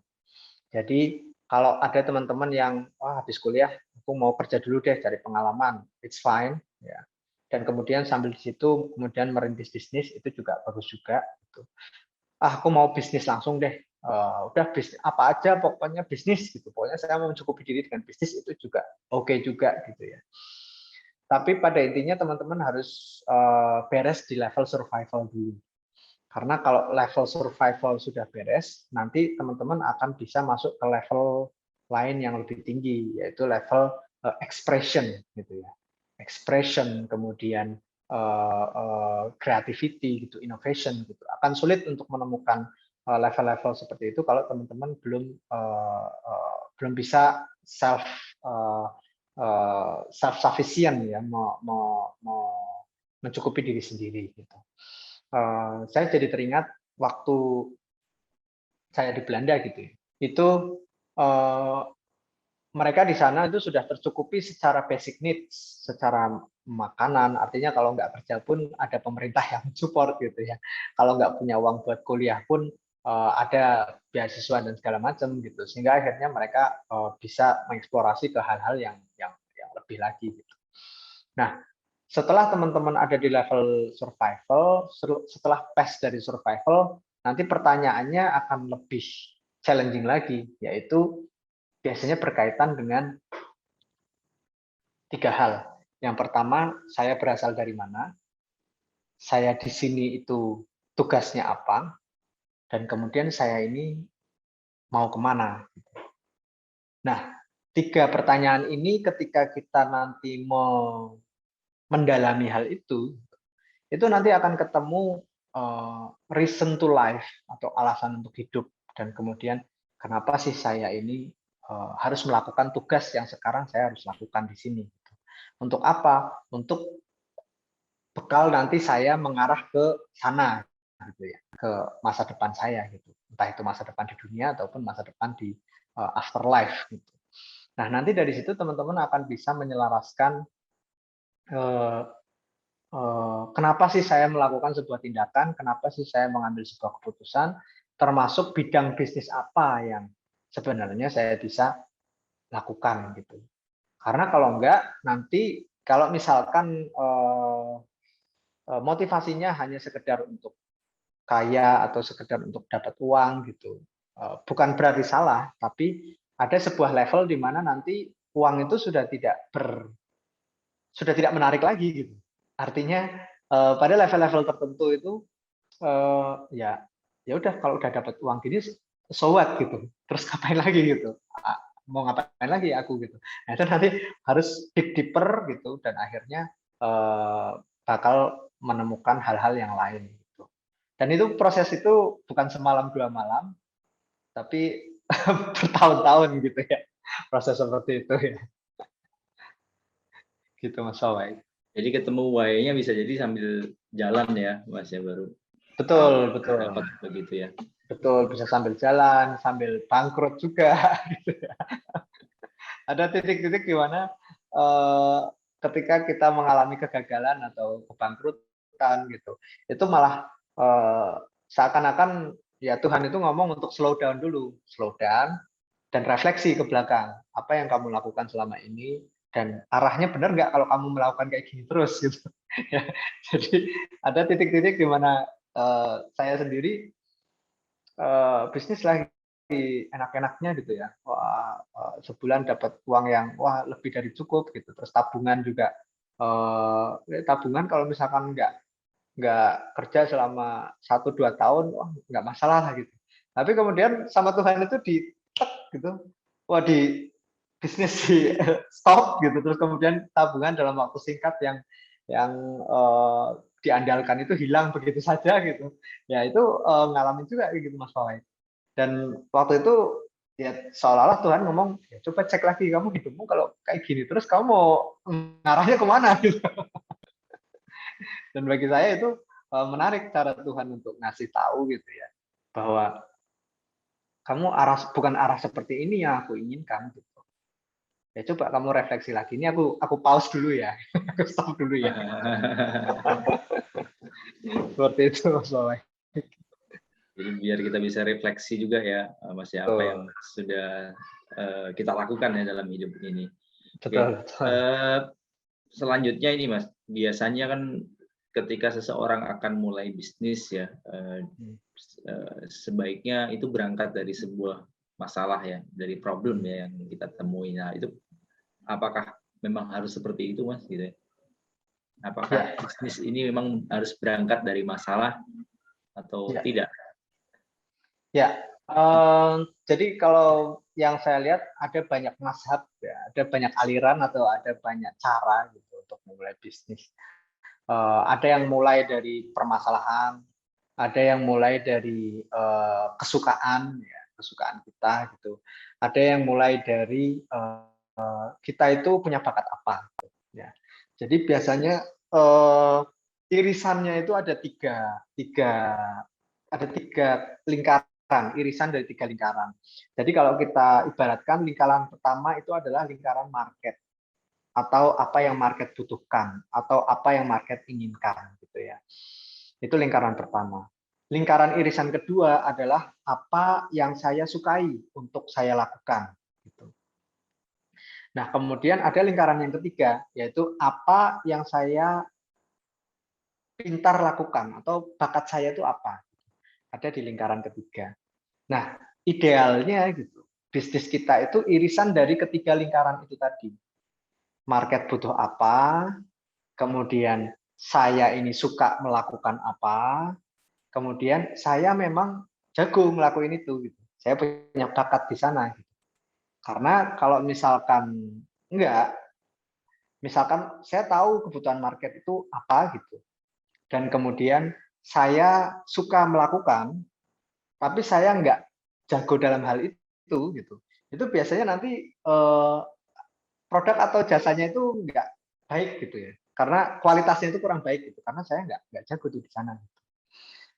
Jadi kalau ada teman-teman yang habis kuliah aku mau kerja dulu deh cari pengalaman, it's fine ya. Dan kemudian sambil di situ kemudian merintis bisnis itu juga bagus juga gitu. Aku mau bisnis langsung deh. Udah bisnis apa aja pokoknya bisnis gitu. Pokoknya saya mau mencukupi diri dengan bisnis itu juga oke juga gitu ya. Tapi pada intinya teman-teman harus beres di level survival dulu. Karena kalau level survival sudah beres, nanti teman-teman akan bisa masuk ke level lain yang lebih tinggi, yaitu level expression, gitu ya. Expression, kemudian creativity, gitu, innovation, gitu. Akan sulit untuk menemukan level-level seperti itu kalau teman-teman belum bisa self sufficient ya, mencukupi diri sendiri, gitu. Saya jadi teringat waktu saya di Belanda gitu ya. Itu mereka di sana itu sudah tercukupi secara basic needs, secara makanan. Artinya kalau nggak kerja pun ada pemerintah yang support gitu ya. Kalau nggak punya uang buat kuliah pun ada beasiswa dan segala macam gitu. Sehingga akhirnya mereka bisa mengeksplorasi ke hal-hal yang lebih lagi gitu. Nah, setelah teman-teman ada di level survival, setelah pass dari survival, nanti pertanyaannya akan lebih challenging lagi, yaitu biasanya berkaitan dengan 3 hal. Yang pertama, saya berasal dari mana, saya di sini itu tugasnya apa, dan kemudian saya ini mau kemana. Nah, 3 pertanyaan ini ketika kita nanti mau mendalami hal itu nanti akan ketemu reason to life atau alasan untuk hidup, dan kemudian kenapa sih saya ini harus melakukan tugas yang sekarang saya harus lakukan di sini. Untuk apa? Untuk bekal nanti saya mengarah ke sana gitu ya, ke masa depan saya gitu. Entah itu masa depan di dunia ataupun masa depan di afterlife gitu. Nah, nanti dari situ teman-teman akan bisa menyelaraskan kenapa sih saya melakukan sebuah tindakan, kenapa sih saya mengambil sebuah keputusan, termasuk bidang bisnis apa yang sebenarnya saya bisa lakukan gitu. Karena kalau enggak, nanti kalau misalkan motivasinya hanya sekedar untuk kaya atau sekedar untuk dapat uang gitu, bukan berarti salah, tapi ada sebuah level di mana nanti uang itu sudah tidak menarik lagi gitu. Artinya pada level-level tertentu itu ya ya udah, kalau udah dapat uang gini so what gitu. Terus ngapain lagi gitu. Mau ngapain lagi aku gitu. Nah, itu nanti harus dig deeper gitu, dan akhirnya bakal menemukan hal-hal yang lain gitu. Dan itu proses itu bukan semalam 2 malam, tapi bertahun-tahun gitu ya. Proses seperti itu ya. Gitu Mas Wawai. Jadi ketemu why-nya bisa jadi sambil jalan ya, Mas ya, baru tahu Betul, betul. dapat begitu ya. Betul, bisa sambil jalan, sambil bangkrut juga. Gitu ya. Ada titik-titik di mana ketika kita mengalami kegagalan atau kebangkrutan gitu, itu malah seakan-akan ya Tuhan itu ngomong untuk slow down dulu, slow down dan refleksi ke belakang. Apa yang kamu lakukan selama ini, dan arahnya benar nggak kalau kamu melakukan kayak gini terus gitu. Ya, jadi ada titik-titik di mana saya sendiri bisnis lagi enak-enaknya gitu ya. Wah, sebulan dapat uang yang wah lebih dari cukup gitu. Terus tabungan juga tabungan kalau misalkan nggak kerja selama 1-2 tahun, wah nggak masalah lah gitu. Tapi kemudian sama Tuhan itu di gitu, wah di bisnis di stop gitu. Terus kemudian tabungan dalam waktu singkat yang diandalkan itu hilang begitu saja gitu. Ya itu ngalamin juga gitu Mas Fawai. Dan waktu itu ya seolah-olah Tuhan ngomong, ya, coba cek lagi kamu hidupmu kalau kayak gini terus kamu mau ngarahnya kemana gitu. Dan bagi saya itu menarik cara Tuhan untuk ngasih tahu gitu ya, bahwa kamu bukan arah seperti ini yang aku inginkan gitu. Ya coba kamu refleksi lagi. Ini aku pause dulu ya. Aku stop dulu ya. Seperti itu Mas Wawai. Jadi biar kita bisa refleksi juga ya, Mas ya, apa yang sudah kita lakukan ya dalam hidup ini. Betul, Oke, betul. selanjutnya ini Mas, biasanya kan ketika seseorang akan mulai bisnis ya, sebaiknya itu berangkat dari sebuah masalah ya, dari problem ya yang kita temui. Nah itu apakah memang harus seperti itu Mas? Gitu ya? Apakah bisnis ini memang harus berangkat dari masalah atau tidak? Ya, jadi kalau yang saya lihat ada banyak mazhab ya, ada banyak aliran atau ada banyak cara gitu untuk memulai bisnis. Ada yang mulai dari permasalahan, ada yang mulai dari kesukaan ya, kesukaan kita gitu. Ada yang mulai dari kita itu punya bakat apa ya. Jadi biasanya irisannya itu ada tiga lingkaran, irisan dari 3 lingkaran. Jadi kalau kita ibaratkan lingkaran pertama itu adalah lingkaran market, atau apa yang market butuhkan, atau apa yang market inginkan gitu ya. Itu lingkaran pertama. Lingkaran irisan kedua adalah apa yang saya sukai untuk saya lakukan gitu. Nah, kemudian ada lingkaran yang ketiga, yaitu apa yang saya pintar lakukan atau bakat saya itu apa. Ada di lingkaran ketiga. Nah, idealnya gitu, bisnis kita itu irisan dari ketiga lingkaran itu tadi. Market butuh apa, kemudian saya ini suka melakukan apa, kemudian saya memang jago ngelakuin itu gitu. Saya punya bakat di sana gitu. Karena kalau misalkan enggak, misalkan saya tahu kebutuhan market itu apa gitu, dan kemudian saya suka melakukan, tapi saya enggak jago dalam hal itu gitu. Itu biasanya nanti produk atau jasanya itu enggak baik gitu ya. Karena kualitasnya itu kurang baik gitu. Karena saya enggak jago tuh di sana.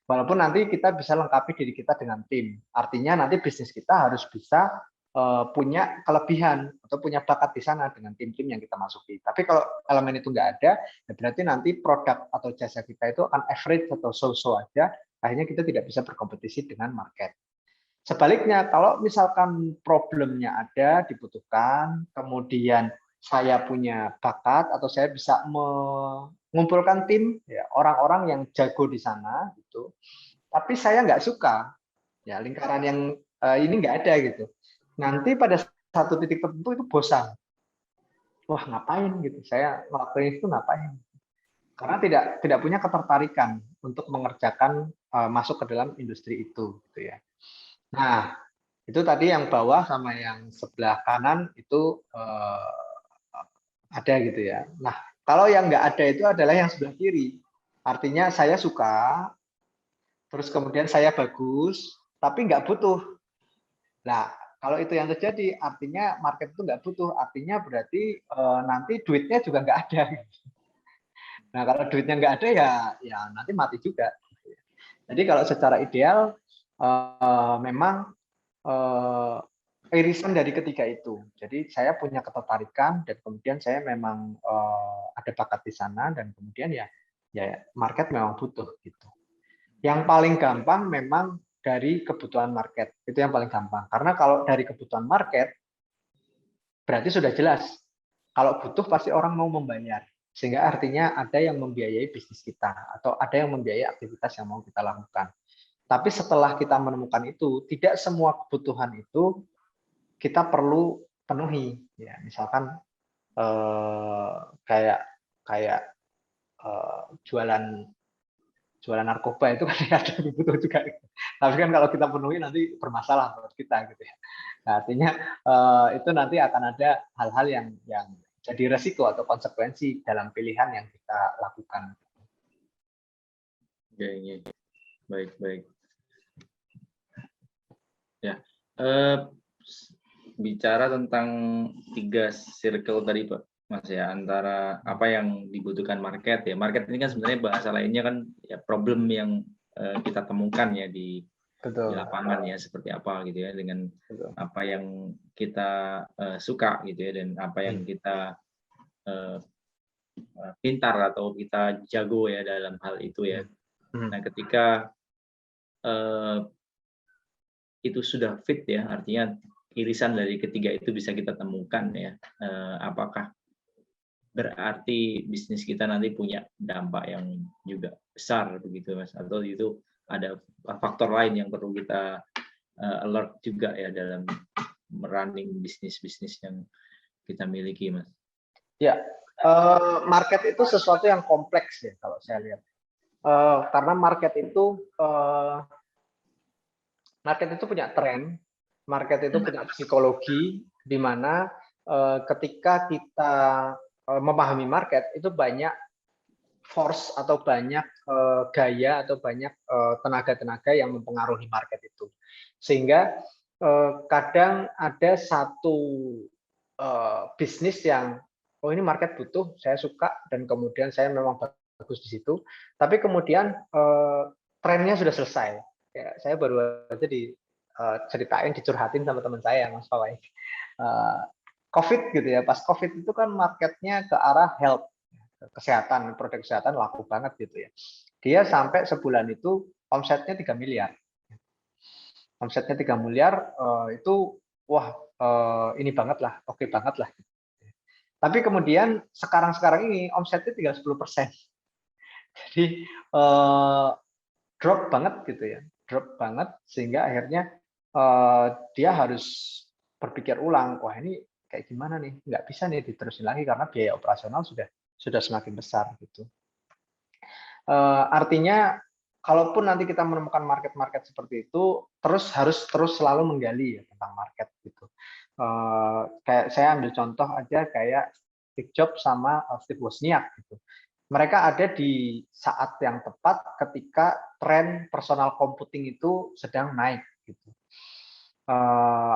Walaupun nanti kita bisa lengkapi diri kita dengan tim. Artinya nanti bisnis kita harus bisa punya kelebihan atau punya bakat di sana dengan tim-tim yang kita masuki. Tapi kalau elemen itu nggak ada, ya berarti nanti produk atau jasa kita itu akan average atau so-so aja. Akhirnya kita tidak bisa berkompetisi dengan market. Sebaliknya, kalau misalkan problemnya ada, dibutuhkan, kemudian saya punya bakat atau saya bisa mengumpulkan tim, ya, orang-orang yang jago di sana, gitu. Tapi saya nggak suka, ya lingkaran yang ini nggak ada gitu. Nanti pada satu titik tertentu itu bosan. Wah ngapain gitu? Saya ngelakuin itu ngapain? Karena tidak punya ketertarikan untuk mengerjakan masuk ke dalam industri itu, gitu ya. Nah, itu tadi yang bawah sama yang sebelah kanan itu ada gitu ya. Nah, kalau yang nggak ada itu adalah yang sebelah kiri. Artinya saya suka, terus kemudian saya bagus, tapi nggak butuh. Nah, kalau itu yang terjadi, artinya market itu nggak butuh. Artinya berarti nanti duitnya juga nggak ada. Nah, kalau duitnya nggak ada ya nanti mati juga. Jadi kalau secara ideal memang irisan dari ketiga itu. Jadi saya punya ketertarikan dan kemudian saya memang ada bakat di sana dan kemudian ya market memang butuh gitu. Yang paling gampang memang dari kebutuhan market. Itu yang paling gampang. Karena kalau dari kebutuhan market berarti sudah jelas. Kalau butuh pasti orang mau membayar. Sehingga artinya ada yang membiayai bisnis kita atau ada yang membiayai aktivitas yang mau kita lakukan. Tapi setelah kita menemukan itu, tidak semua kebutuhan itu kita perlu penuhi. Ya, misalkan kayak jualan narkoba itu kan ada yang butuh juga. Tapi kan kalau kita penuhi nanti bermasalah buat kita gitu ya. Nah, artinya itu nanti akan ada hal-hal yang jadi resiko atau konsekuensi dalam pilihan yang kita lakukan. Ya. Baik. Ya, bicara tentang 3 circle tadi Pak, Mas ya, antara apa yang dibutuhkan market ya. Market ini kan sebenarnya bahasa lainnya kan ya problem yang kita temukan ya di lapangan ya, seperti apa gitu ya, dengan apa yang kita suka gitu ya, dan apa yang kita pintar atau kita jago ya dalam hal itu ya. Nah, ketika itu sudah fit ya, artinya irisan dari ketiga itu bisa kita temukan ya, apakah berarti bisnis kita nanti punya dampak yang juga besar begitu Mas, atau itu ada faktor lain yang perlu kita alert juga ya dalam running bisnis-bisnis yang kita miliki Mas? Ya, market itu sesuatu yang kompleks ya kalau saya lihat. Karena market itu punya tren, market itu punya psikologi, di mana ketika kita memahami market itu banyak force atau banyak gaya atau banyak tenaga-tenaga yang mempengaruhi market itu. Sehingga kadang ada satu bisnis yang ini market butuh, saya suka dan kemudian saya memang bagus di situ. Tapi kemudian trennya sudah selesai. Ya, saya baru aja diceritain, dicurhatin sama teman saya, Mas Pawai. COVID gitu ya, pas COVID itu kan marketnya ke arah health, kesehatan, produk kesehatan laku banget gitu ya. Dia sampai sebulan itu omsetnya 3 miliar. Omsetnya 3 miliar itu wah ini banget lah, oke banget lah. Tapi kemudian sekarang ini omsetnya tinggal 10%. Jadi drop banget gitu ya, drop banget sehingga akhirnya dia harus berpikir ulang, wah ini kayak gimana nih, nggak bisa nih diterusin lagi karena biaya operasional sudah semakin besar gitu. Artinya kalaupun nanti kita menemukan market-market seperti itu, harus terus selalu menggali ya tentang market gitu. Kayak saya ambil contoh aja kayak Steve Jobs sama Steve Wozniak gitu. Mereka ada di saat yang tepat ketika tren personal computing itu sedang naik gitu.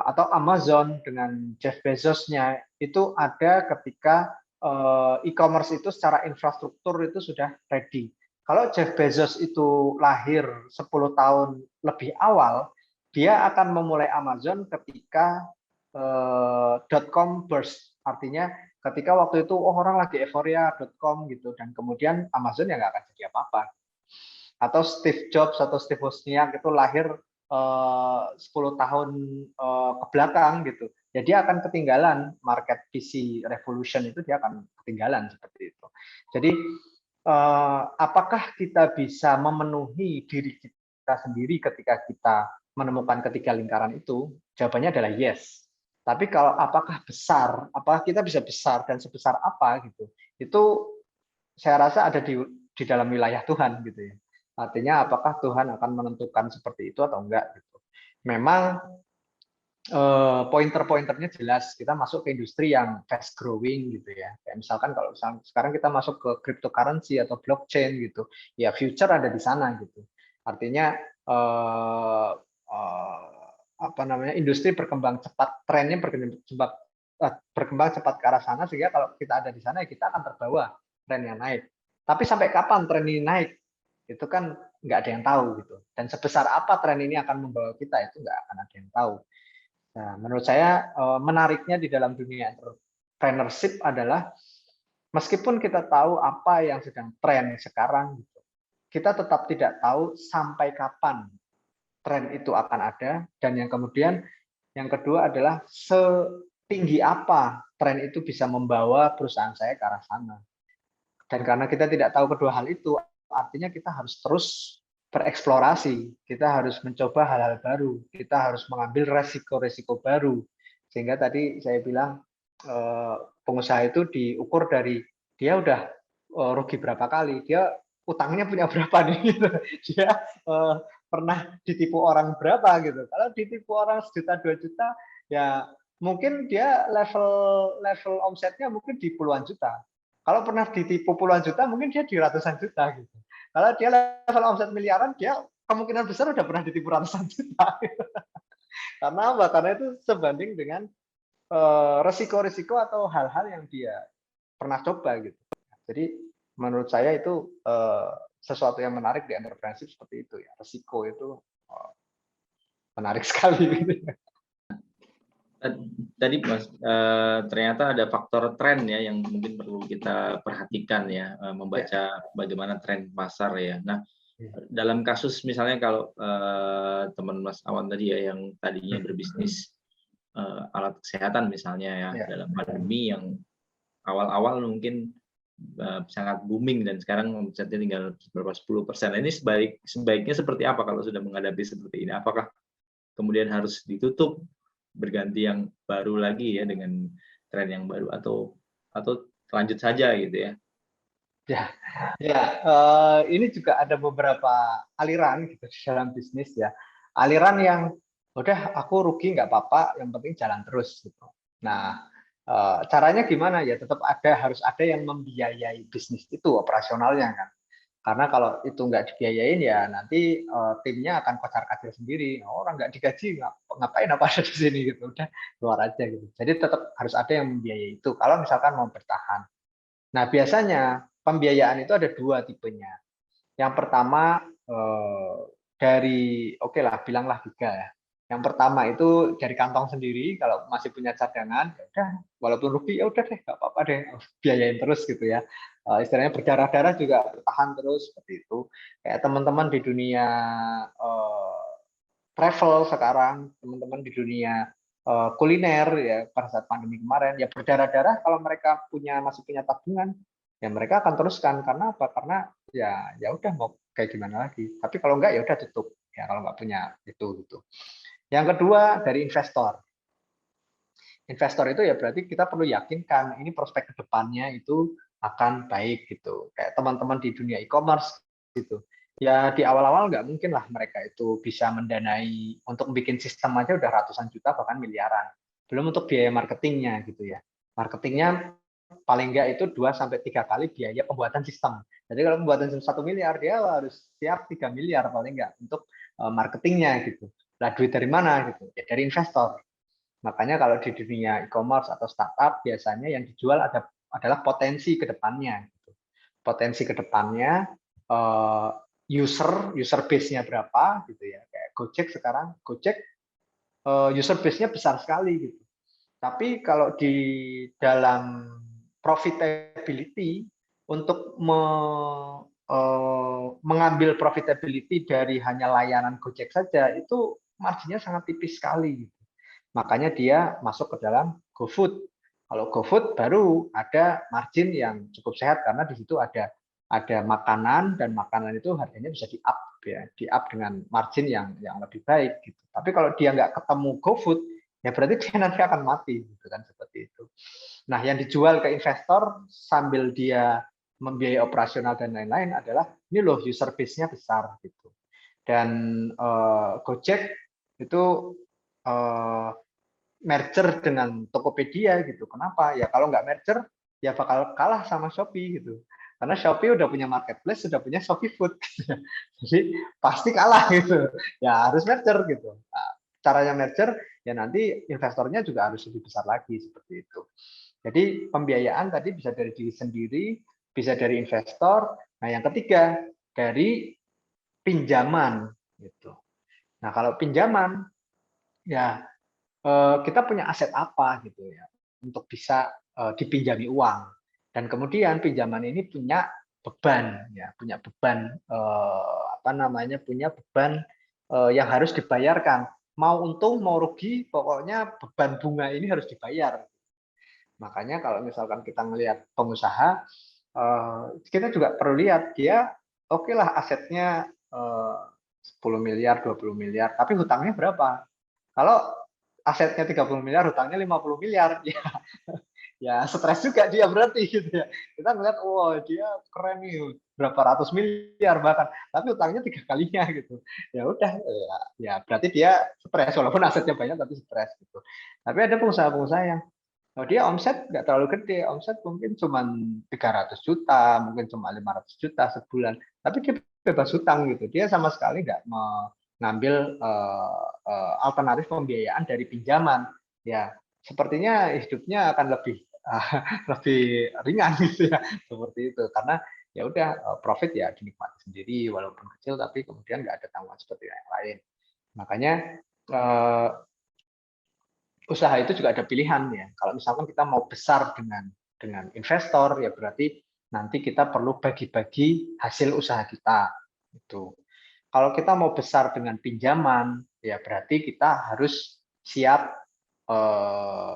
Atau Amazon dengan Jeff Bezosnya itu ada ketika e-commerce itu secara infrastruktur itu sudah ready. Kalau Jeff Bezos itu lahir 10 tahun lebih awal, dia akan memulai Amazon ketika .com burst. Artinya ketika waktu itu orang lagi euforia .com gitu, dan kemudian Amazon ya nggak akan jadi apa-apa. Atau Steve Jobs atau Steve Wozniak itu lahir 10 tahun ke belakang gitu. Ya dia akan ketinggalan market PC revolution itu, dia akan ketinggalan seperti itu. Jadi apakah kita bisa memenuhi diri kita sendiri ketika kita menemukan ketiga lingkaran itu? Jawabannya adalah yes. Tapi kalau apakah besar, apakah kita bisa besar dan sebesar apa gitu? Itu saya rasa ada di dalam wilayah Tuhan gitu ya. Artinya apakah Tuhan akan menentukan seperti itu atau enggak gitu. Memang pointer-pointernya jelas, kita masuk ke industri yang fast growing gitu ya. Kayak misalkan kalau sekarang kita masuk ke cryptocurrency atau blockchain gitu, ya future ada di sana gitu. Artinya apa namanya, industri berkembang cepat, trennya berkembang cepat ke arah sana, sehingga kalau kita ada di sana ya kita akan terbawa tren yang naik. Tapi sampai kapan tren ini naik? Itu kan nggak ada yang tahu gitu. Dan sebesar apa tren ini akan membawa kita, itu nggak akan ada yang tahu. Nah, menurut saya menariknya di dalam dunia entrepreneurship adalah meskipun kita tahu apa yang sedang tren sekarang, kita tetap tidak tahu sampai kapan tren itu akan ada, dan yang kedua adalah setinggi apa tren itu bisa membawa perusahaan saya ke arah sana. Dan karena kita tidak tahu kedua hal itu, artinya kita harus terus bereksplorasi, kita harus mencoba hal-hal baru, kita harus mengambil resiko-resiko baru. Sehingga tadi saya bilang pengusaha itu diukur dari dia udah rugi berapa kali, dia utangnya punya berapa nih, gitu. Dia pernah ditipu orang berapa gitu. Kalau ditipu orang 1 juta 2 juta, ya mungkin dia level omsetnya mungkin di puluhan juta. Kalau pernah ditipu puluhan juta, mungkin dia di ratusan juta gitu. Kalau dia level omset miliaran, dia kemungkinan besar udah pernah ditipu ratusan juta. Karena apa? Karena itu sebanding dengan resiko-resiko atau hal-hal yang dia pernah coba gitu. Jadi menurut saya itu sesuatu yang menarik di entrepreneurship seperti itu ya. Resiko itu menarik sekali gitu. Tadi Mas, ternyata ada faktor tren ya yang mungkin perlu kita perhatikan ya, membaca bagaimana tren pasar ya. Nah, dalam kasus misalnya kalau teman Mas Awan tadi ya yang tadinya berbisnis alat kesehatan misalnya ya, dalam pandemi yang awal-awal mungkin sangat booming dan sekarang omsetnya tinggal berapa 10%. Ini sebaiknya seperti apa kalau sudah menghadapi seperti ini? Apakah kemudian harus ditutup, berganti yang baru lagi ya dengan tren yang baru, atau lanjut saja gitu ya? Ini juga ada beberapa aliran gitu di dalam bisnis ya. Aliran yang udah aku rugi nggak apa-apa, yang penting jalan terus gitu. Nah, caranya gimana ya? Tetap harus ada yang membiayai bisnis itu operasionalnya kan. Karena kalau itu nggak dibiayain ya nanti timnya akan kocar-kacir sendiri. Orang nggak digaji, ngapain apa ada di sini gitu. Udah keluar aja gitu. Jadi tetap harus ada yang membiayai itu. Kalau misalkan mau bertahan. Nah, biasanya pembiayaan itu ada 2 tipenya. Yang pertama dari bilanglah 3 ya. Yang pertama itu dari kantong sendiri, kalau masih punya cadangan, ya udah walaupun rugi ya udah deh, nggak apa-apa deh, biayain terus gitu ya. Istilahnya berdarah-darah juga bertahan terus seperti itu. Kayak teman-teman di dunia travel sekarang, teman-teman di dunia kuliner ya pada saat pandemi kemarin ya berdarah-darah, kalau mereka masih punya tabungan ya mereka akan teruskan. Karena apa? Karena ya udah mau kayak gimana lagi. Tapi kalau enggak ya udah tutup ya kalau nggak punya itu gitu. Yang kedua dari investor. Investor itu ya berarti kita perlu yakinkan ini prospek ke depannya itu akan baik gitu. Kayak teman-teman di dunia e-commerce gitu. Ya di awal-awal nggak mungkin lah mereka itu bisa mendanai untuk bikin sistem aja udah ratusan juta bahkan miliaran. Belum untuk biaya marketingnya gitu ya. Marketingnya paling nggak itu 2-3 kali biaya pembuatan sistem. Jadi kalau pembuatan sistem 1 miliar dia harus siap 3 miliar paling nggak untuk marketingnya gitu. Lah duit dari mana gitu? Ya dari investor. Makanya kalau di dunia e-commerce atau startup biasanya yang dijual adalah potensi ke depannya. Gitu. Potensi ke depannya user base-nya berapa gitu ya. Kayak Gojek sekarang, Gojek user base-nya besar sekali gitu. Tapi kalau di dalam profitability untuk mengambil profitability dari hanya layanan Gojek saja itu marginnya sangat tipis sekali. Gitu. Makanya dia masuk ke dalam GoFood. Kalau GoFood baru ada margin yang cukup sehat karena di situ ada makanan dan makanan itu harganya bisa di-up ya, di-up dengan margin yang lebih baik gitu. Tapi kalau dia nggak ketemu GoFood, ya berarti dia nanti akan mati gitu kan seperti itu. Nah, yang dijual ke investor sambil dia membiayai operasional dan lain-lain adalah ini loh user base-nya besar gitu. Dan Gojek itu merger dengan Tokopedia gitu. Kenapa? Ya kalau nggak merger, ya bakal kalah sama Shopee gitu. Karena Shopee udah punya marketplace, sudah punya Shopee Food. Gitu. Jadi pasti kalah gitu. Ya harus merger gitu. Nah, caranya merger, ya nanti investornya juga harus lebih besar lagi seperti itu. Jadi pembiayaan tadi bisa dari diri sendiri, bisa dari investor. Nah yang ketiga dari pinjaman gitu. Nah kalau pinjaman ya kita punya aset apa gitu ya untuk bisa dipinjami uang dan kemudian pinjaman ini punya beban ya punya beban punya beban yang harus dibayarkan mau untung mau rugi pokoknya beban bunga ini harus dibayar. Makanya kalau misalkan kita melihat pengusaha kita juga perlu lihat dia oke lah asetnya 10 miliar 20 miliar tapi hutangnya berapa. Kalau asetnya 30 miliar, hutangnya 50 miliar, ya, ya stres juga dia berarti gitu ya. Kita melihat, oh dia keren nih, berapa ratus miliar bahkan, tapi hutangnya 3 kalinya gitu. Ya udah, ya berarti dia stres walaupun asetnya banyak tapi stres gitu. Tapi ada pengusaha-pengusaha yang dia omset nggak terlalu gede, omset mungkin cuma 300 juta, mungkin cuma 500 juta sebulan, tapi dia bebas hutang gitu. Dia sama sekali nggak mengambil alternatif pembiayaan dari pinjaman. Ya, sepertinya hidupnya akan lebih lebih ringan gitu ya, seperti itu. Karena ya udah profit ya dinikmati sendiri walaupun kecil, tapi kemudian nggak ada tanggungan seperti yang lain. Makanya usaha itu juga ada pilihan ya. Kalau misalkan kita mau besar dengan investor ya berarti nanti kita perlu bagi-bagi hasil usaha kita itu. Kalau kita mau besar dengan pinjaman ya berarti kita harus siap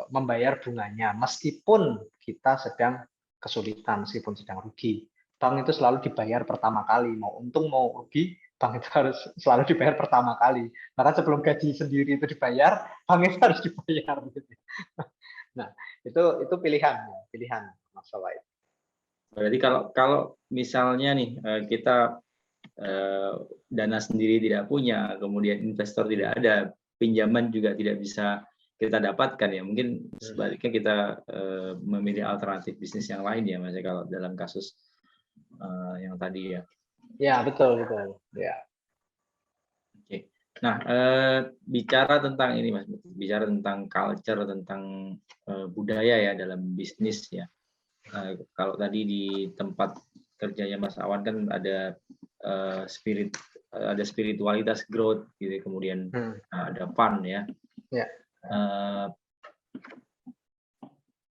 membayar bunganya meskipun kita sedang kesulitan, meskipun sedang rugi. Bank itu selalu dibayar pertama kali, mau untung mau rugi, bank itu harus selalu dibayar pertama kali. Bahkan sebelum gaji sendiri itu dibayar, bank itu harus dibayar. Nah, itu pilihan masalah itu. Berarti kalau misalnya nih kita dana sendiri tidak punya, kemudian investor tidak ada, pinjaman juga tidak bisa kita dapatkan ya. Mungkin sebaliknya kita memilih alternatif bisnis yang lain ya, Mas, kalau dalam kasus yang tadi ya. Ya, betul. Ya. Oke. Nah, bicara tentang ini, Mas, bicara tentang culture, tentang budaya ya dalam bisnis ya. Kalau tadi di tempat kerjanya Mas Awan kan ada ada spiritualitas growth gitu, kemudian ada fun ya. Ya.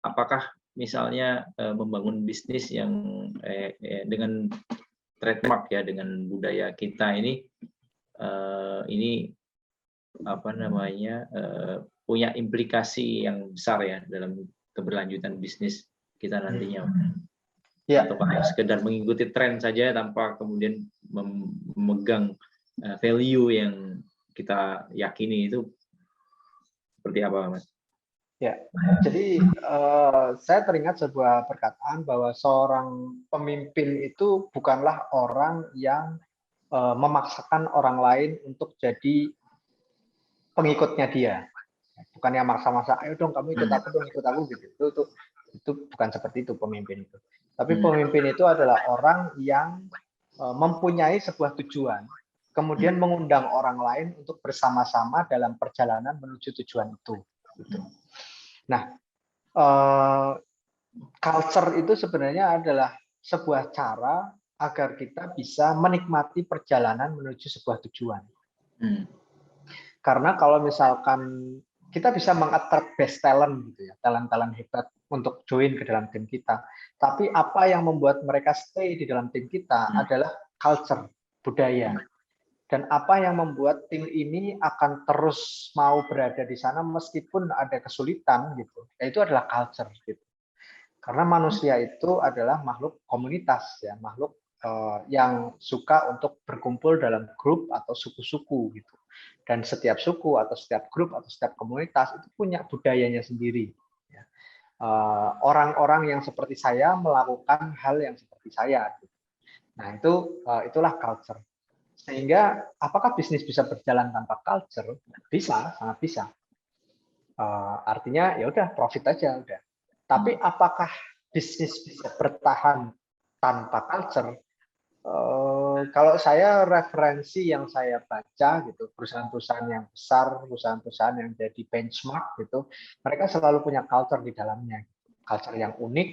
Apakah misalnya membangun bisnis yang dengan trademark ya, dengan budaya kita ini apa namanya punya implikasi yang besar ya dalam keberlanjutan bisnis kita nantinya. Ya. Atau sekedar mengikuti tren saja tanpa kemudian memegang value yang kita yakini itu seperti apa, Mas? Ya, jadi saya teringat sebuah perkataan bahwa seorang pemimpin itu bukanlah orang yang memaksakan orang lain untuk jadi pengikutnya dia. Bukan yang maksa-maksa, ayo dong kamu ikut dong, ikut aku gitu. Itu bukan seperti itu pemimpin itu. Tapi pemimpin itu adalah orang yang mempunyai sebuah tujuan, kemudian mengundang orang lain untuk bersama-sama dalam perjalanan menuju tujuan itu. Gitu. Nah, culture itu sebenarnya adalah sebuah cara agar kita bisa menikmati perjalanan menuju sebuah tujuan. Karena kalau misalkan kita bisa mengattract best talent gitu ya, talent-talent hebat untuk join ke dalam tim kita. Tapi apa yang membuat mereka stay di dalam tim kita adalah culture, budaya. Dan apa yang membuat tim ini akan terus mau berada di sana meskipun ada kesulitan gitu. Itu adalah culture gitu. Karena manusia itu adalah makhluk komunitas ya, makhluk yang suka untuk berkumpul dalam grup atau suku-suku gitu. Dan setiap suku atau setiap grup atau setiap komunitas itu punya budayanya sendiri. Orang-orang yang seperti saya melakukan hal yang seperti saya. Nah itulah culture. Sehingga apakah bisnis bisa berjalan tanpa culture? Bisa, sangat bisa. Artinya ya udah profit aja udah. Tapi apakah bisnis bisa bertahan tanpa culture? Kalau saya referensi yang saya baca gitu, perusahaan-perusahaan yang besar, perusahaan-perusahaan yang jadi benchmark gitu, mereka selalu punya culture di dalamnya, culture yang unik,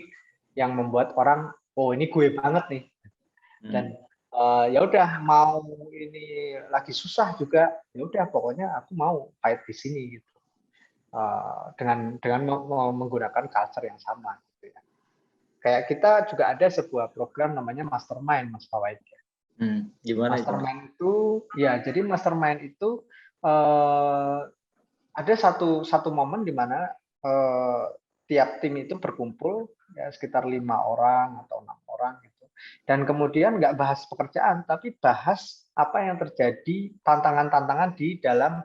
yang membuat orang, oh ini gue banget nih, dan ya udah mau ini lagi susah juga, ya udah pokoknya aku mau fight di sini gitu, dengan menggunakan culture yang sama. Gitu ya. Kayak kita juga ada sebuah program namanya Mastermind, Mas Fawait. Gimana Mastermind itu, ya jadi Mastermind itu ada satu momen di mana tiap tim itu berkumpul ya sekitar 5 orang atau 6 orang gitu. Dan kemudian nggak bahas pekerjaan, tapi bahas apa yang terjadi, tantangan-tantangan di dalam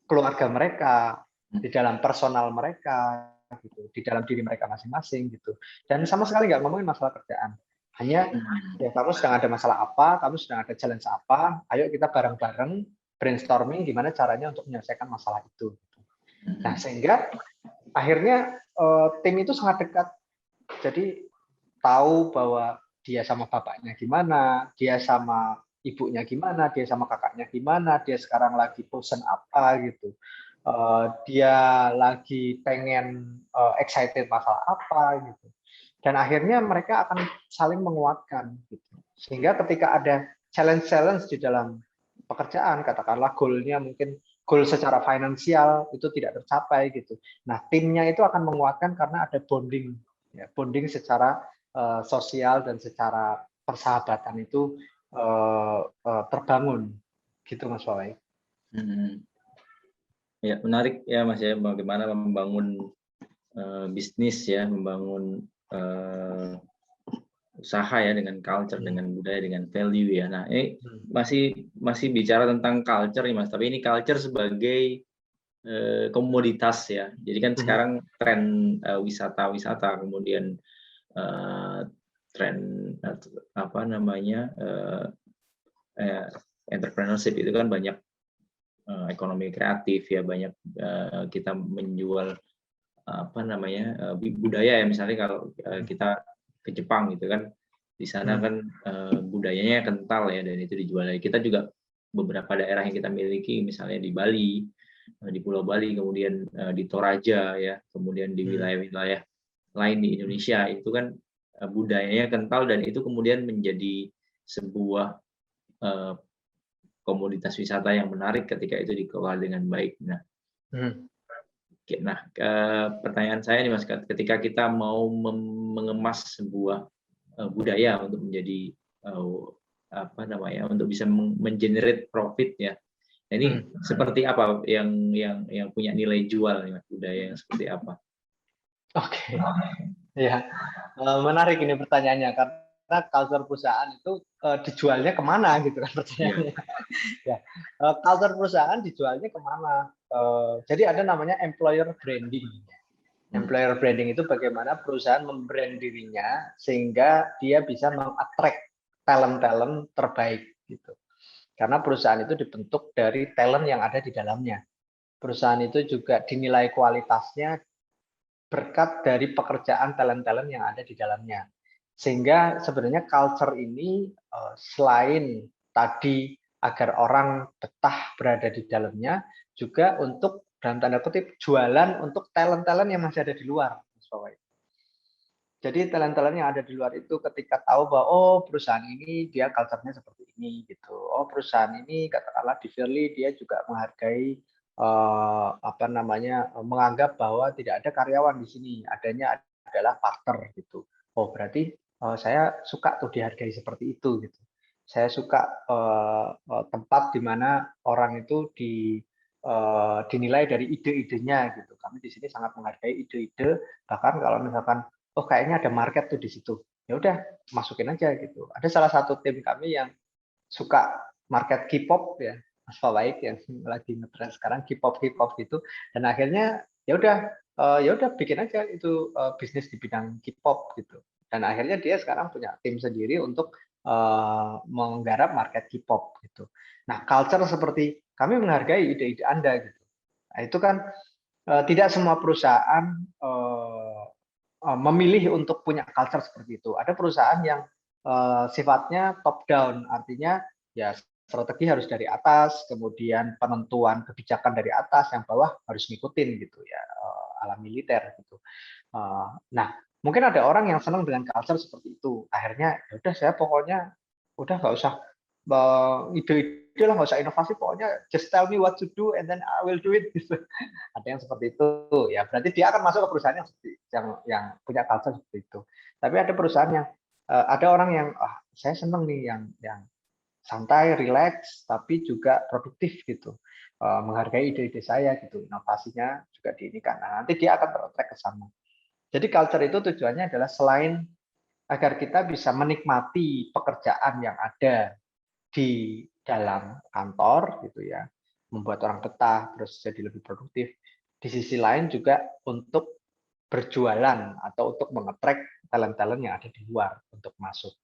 keluarga mereka, di dalam personal mereka, gitu, di dalam diri mereka masing-masing gitu. Dan sama sekali nggak ngomongin masalah kerjaan. Hanya ya kamu sedang ada masalah apa, kamu sedang ada challenge apa, ayo kita bareng-bareng brainstorming gimana caranya untuk menyelesaikan masalah itu. Nah sehingga akhirnya tim itu sangat dekat. Jadi tahu bahwa dia sama bapaknya gimana, dia sama ibunya gimana, dia sama kakaknya gimana, dia sekarang lagi bosen apa gitu. Dia lagi pengen excited masalah apa gitu. Dan akhirnya mereka akan saling menguatkan gitu. Sehingga ketika ada challenge-challenge di dalam pekerjaan, katakanlah goalnya mungkin goal secara finansial itu tidak tercapai gitu. Nah, timnya itu akan menguatkan karena ada bonding, ya, bonding secara sosial dan secara persahabatan itu terbangun, gitu Mas Wawai. Ya menarik ya Mas ya, bagaimana membangun bisnis ya, membangun usaha ya dengan culture, dengan budaya, dengan value ya. Nah ini masih bicara tentang culture nih Mas, tapi ini culture sebagai komoditas ya. Jadi kan sekarang tren wisata-wisata, kemudian tren apa namanya entrepreneurship itu kan banyak ekonomi kreatif ya, banyak kita menjual apa namanya budaya ya, misalnya kalau kita ke Jepang gitu kan, di sana kan budayanya kental ya, dan itu dijual. Kita juga beberapa daerah yang kita miliki, misalnya di Bali, di Pulau Bali, kemudian di Toraja ya, kemudian di wilayah-wilayah lain di Indonesia, itu kan budayanya kental, dan itu kemudian menjadi sebuah komoditas wisata yang menarik ketika itu dikelola dengan baik. Nah, pertanyaan saya nih Mas, ketika kita mau mengemas sebuah budaya untuk menjadi apa namanya, untuk bisa mengenerate profit ya. Nah, ini seperti apa yang punya nilai jual nih Mas, budaya yang seperti apa? Oke. Ya, menarik ini pertanyaannya, karena culture perusahaan itu dijualnya kemana gitu kan pertanyaannya. Ya, culture perusahaan dijualnya kemana? Jadi ada namanya employer branding. Employer branding itu bagaimana perusahaan membrand dirinya sehingga dia bisa mengattract talent-talent terbaik gitu. Karena perusahaan itu dibentuk dari talent yang ada di dalamnya. Perusahaan itu juga dinilai kualitasnya berkat dari pekerjaan talent-talent yang ada di dalamnya. Sehingga sebenarnya culture ini selain tadi agar orang betah berada di dalamnya, juga untuk dalam tanda kutip jualan untuk talent-talent yang masih ada di luar. Jadi talent-talent yang ada di luar itu ketika tahu bahwa oh perusahaan ini dia culture-nya seperti ini gitu. Oh perusahaan ini katakanlah di Firly dia juga menghargai menganggap bahwa tidak ada karyawan di sini, adanya adalah partner gitu. Oh berarti saya suka tuh dihargai seperti itu gitu. Saya suka tempat di mana orang itu dinilai dari ide-idenya gitu. Kami di sini sangat menghargai ide-ide, bahkan kalau misalkan oh kayaknya ada market tuh di situ. Ya udah masukin aja gitu. Ada salah satu tim kami yang suka market K-pop ya, Mas Fawaid yang lagi ngetrend sekarang K-pop gitu. Dan akhirnya ya udah bikin aja itu bisnis di bidang K-pop gitu. Dan akhirnya dia sekarang punya tim sendiri untuk menggarap market K-pop gitu. Nah, culture seperti kami menghargai ide-ide Anda gitu. Nah, itu kan tidak semua perusahaan memilih untuk punya culture seperti itu. Ada perusahaan yang sifatnya top down, artinya ya strategi harus dari atas, kemudian penentuan kebijakan dari atas, yang bawah harus ngikutin gitu ya, ala militer gitu. Nah, mungkin ada orang yang senang dengan culture seperti itu. Akhirnya ya udah saya pokoknya udah nggak usah ide-ide lah, nggak usah inovasi, pokoknya just tell me what to do and then I will do it gitu. Ada yang seperti itu ya, berarti dia akan masuk ke perusahaan yang punya culture seperti itu. Tapi ada perusahaan yang ada orang yang saya seneng nih yang santai, relax, tapi juga produktif gitu, menghargai ide-ide saya gitu, inovasinya juga diinikan. Nah, nanti dia akan ter-attract ke sana. Jadi culture itu tujuannya adalah selain agar kita bisa menikmati pekerjaan yang ada di dalam kantor gitu ya, membuat orang betah terus jadi lebih produktif. Di sisi lain juga untuk berjualan atau untuk mengetrack talent-talent yang ada di luar untuk masuk.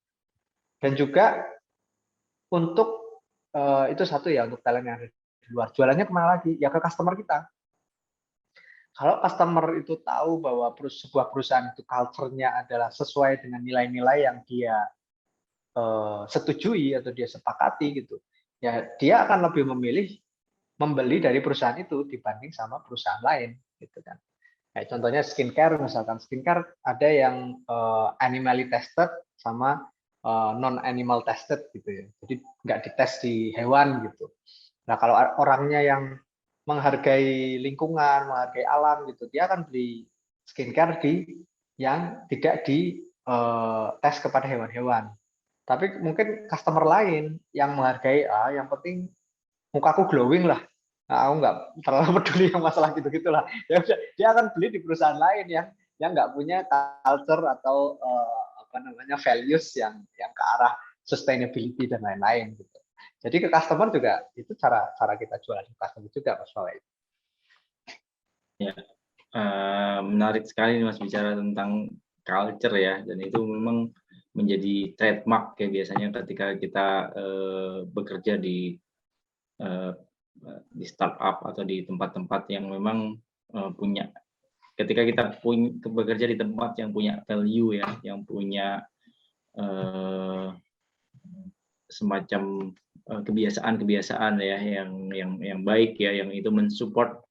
Dan juga untuk itu satu ya, untuk talent yang ada di luar. Jualannya kemana lagi? Ya ke customer kita. Kalau customer itu tahu bahwa sebuah perusahaan itu culture-nya adalah sesuai dengan nilai-nilai yang dia setujui atau dia sepakati gitu, ya dia akan lebih memilih membeli dari perusahaan itu dibanding sama perusahaan lain gitu kan. Kayak contohnya skincare, misalkan skincare ada yang animally tested sama non animal tested gitu ya, jadi nggak dites di hewan gitu. Nah kalau orangnya yang menghargai lingkungan, menghargai alam gitu, dia akan beli skincare yang tidak di tes kepada hewan-hewan. Tapi mungkin customer lain yang menghargai, yang penting mukaku glowing lah. Nah, aku nggak terlalu peduli yang masalah gitu-gitulah. Ya udah, dia akan beli di perusahaan lain yang nggak punya culture atau values yang ke arah sustainability dan lain-lain gitu. Jadi ke customer juga itu cara kita jualan ke customer juga, Mas Fawaid. Ya, menarik sekali Mas bicara tentang culture ya, dan itu memang menjadi trademark ya biasanya ketika kita bekerja di startup atau di tempat-tempat yang memang punya, ketika kita bekerja di tempat yang punya value ya, yang punya semacam kebiasaan-kebiasaan ya yang baik ya, yang itu mensupport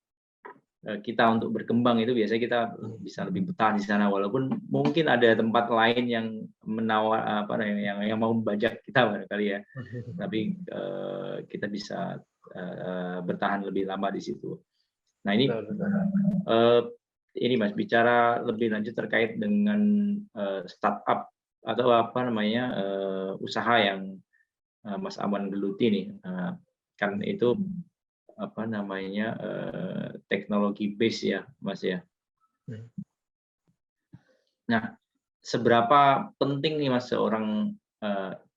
kita untuk berkembang, itu biasanya kita bisa lebih betah di sana, walaupun mungkin ada tempat lain yang menawar yang mau membajak kita barangkali ya, tapi kita bisa bertahan lebih lama di situ. Nah ini Mas bicara lebih lanjut terkait dengan startup atau usaha yang Mas Aman geluti nih, kan itu teknologi base ya Mas ya. Nah seberapa penting nih Mas seorang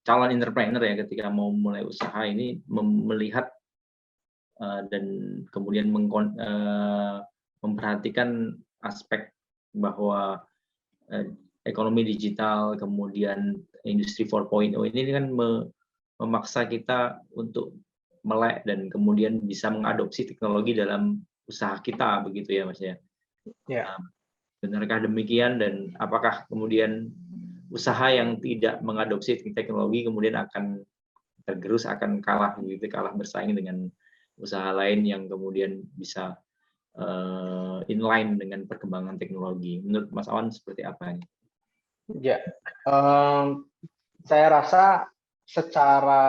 calon entrepreneur ya ketika mau mulai usaha ini melihat dan kemudian memperhatikan aspek bahwa ekonomi digital, kemudian industri 4.0 ini kan memaksa kita untuk melek dan kemudian bisa mengadopsi teknologi dalam usaha kita, begitu ya Mas ya? Ya. Benarkah demikian, dan apakah kemudian usaha yang tidak mengadopsi teknologi kemudian akan tergerus, akan kalah begitu, kalah bersaing dengan usaha lain yang kemudian bisa inline dengan perkembangan teknologi? Menurut Mas Awan seperti apa ini? Ya, saya rasa secara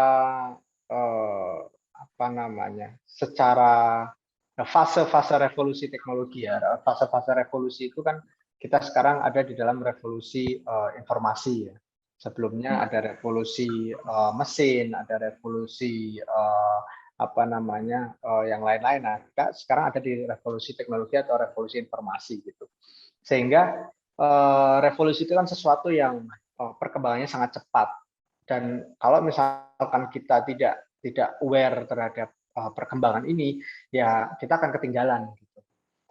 secara fase-fase revolusi teknologi ya, fase-fase revolusi itu kan kita sekarang ada di dalam revolusi informasi ya. Sebelumnya ada revolusi mesin, ada revolusi yang lain-lain. Nah, kita sekarang ada di revolusi teknologi atau revolusi informasi gitu. Sehingga revolusi itu kan sesuatu yang perkembangannya sangat cepat, dan kalau misalkan kita tidak aware terhadap perkembangan ini, ya kita akan ketinggalan. Gitu.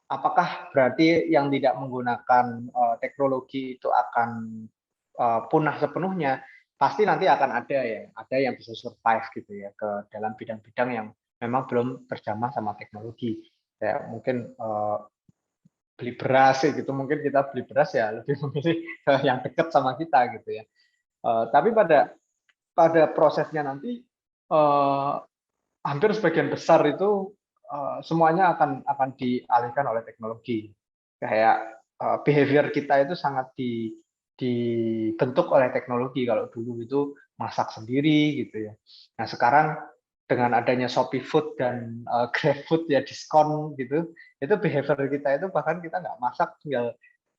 Apakah berarti yang tidak menggunakan teknologi itu akan punah sepenuhnya? Pasti nanti akan ada yang bisa survive gitu ya ke dalam bidang-bidang yang memang belum terjamah sama teknologi. Ya mungkin beli beras gitu, mungkin kita beli beras ya lebih memilih yang dekat sama kita gitu ya. Tapi pada prosesnya nanti hampir sebagian besar itu semuanya akan dialihkan oleh teknologi. Kayak behavior kita itu sangat dibentuk oleh teknologi. Kalau dulu itu masak sendiri gitu ya. Nah sekarang dengan adanya Shopee Food dan GrabFood ya diskon gitu, itu behavior kita itu bahkan kita nggak masak, tinggal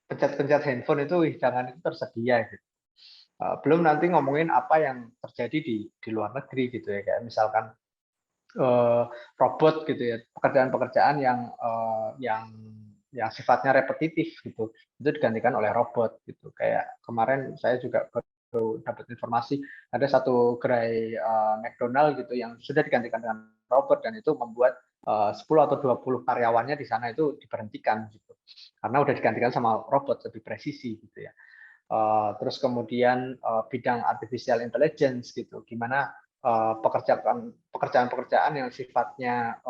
pencet-pencet handphone itu hidangan itu tersedia gitu. Belum nanti ngomongin apa yang terjadi di luar negeri gitu ya, kayak misalkan robot gitu ya, pekerjaan-pekerjaan yang sifatnya repetitif gitu, itu digantikan oleh robot gitu. Kayak kemarin saya juga baru dapat informasi ada satu gerai McDonald gitu yang sudah digantikan dengan robot, dan itu membuat 10 atau 20 karyawannya di sana itu diberhentikan gitu. Karena udah digantikan sama robot lebih presisi gitu ya. Terus kemudian bidang artificial intelligence gitu, gimana pekerjaan-pekerjaan yang sifatnya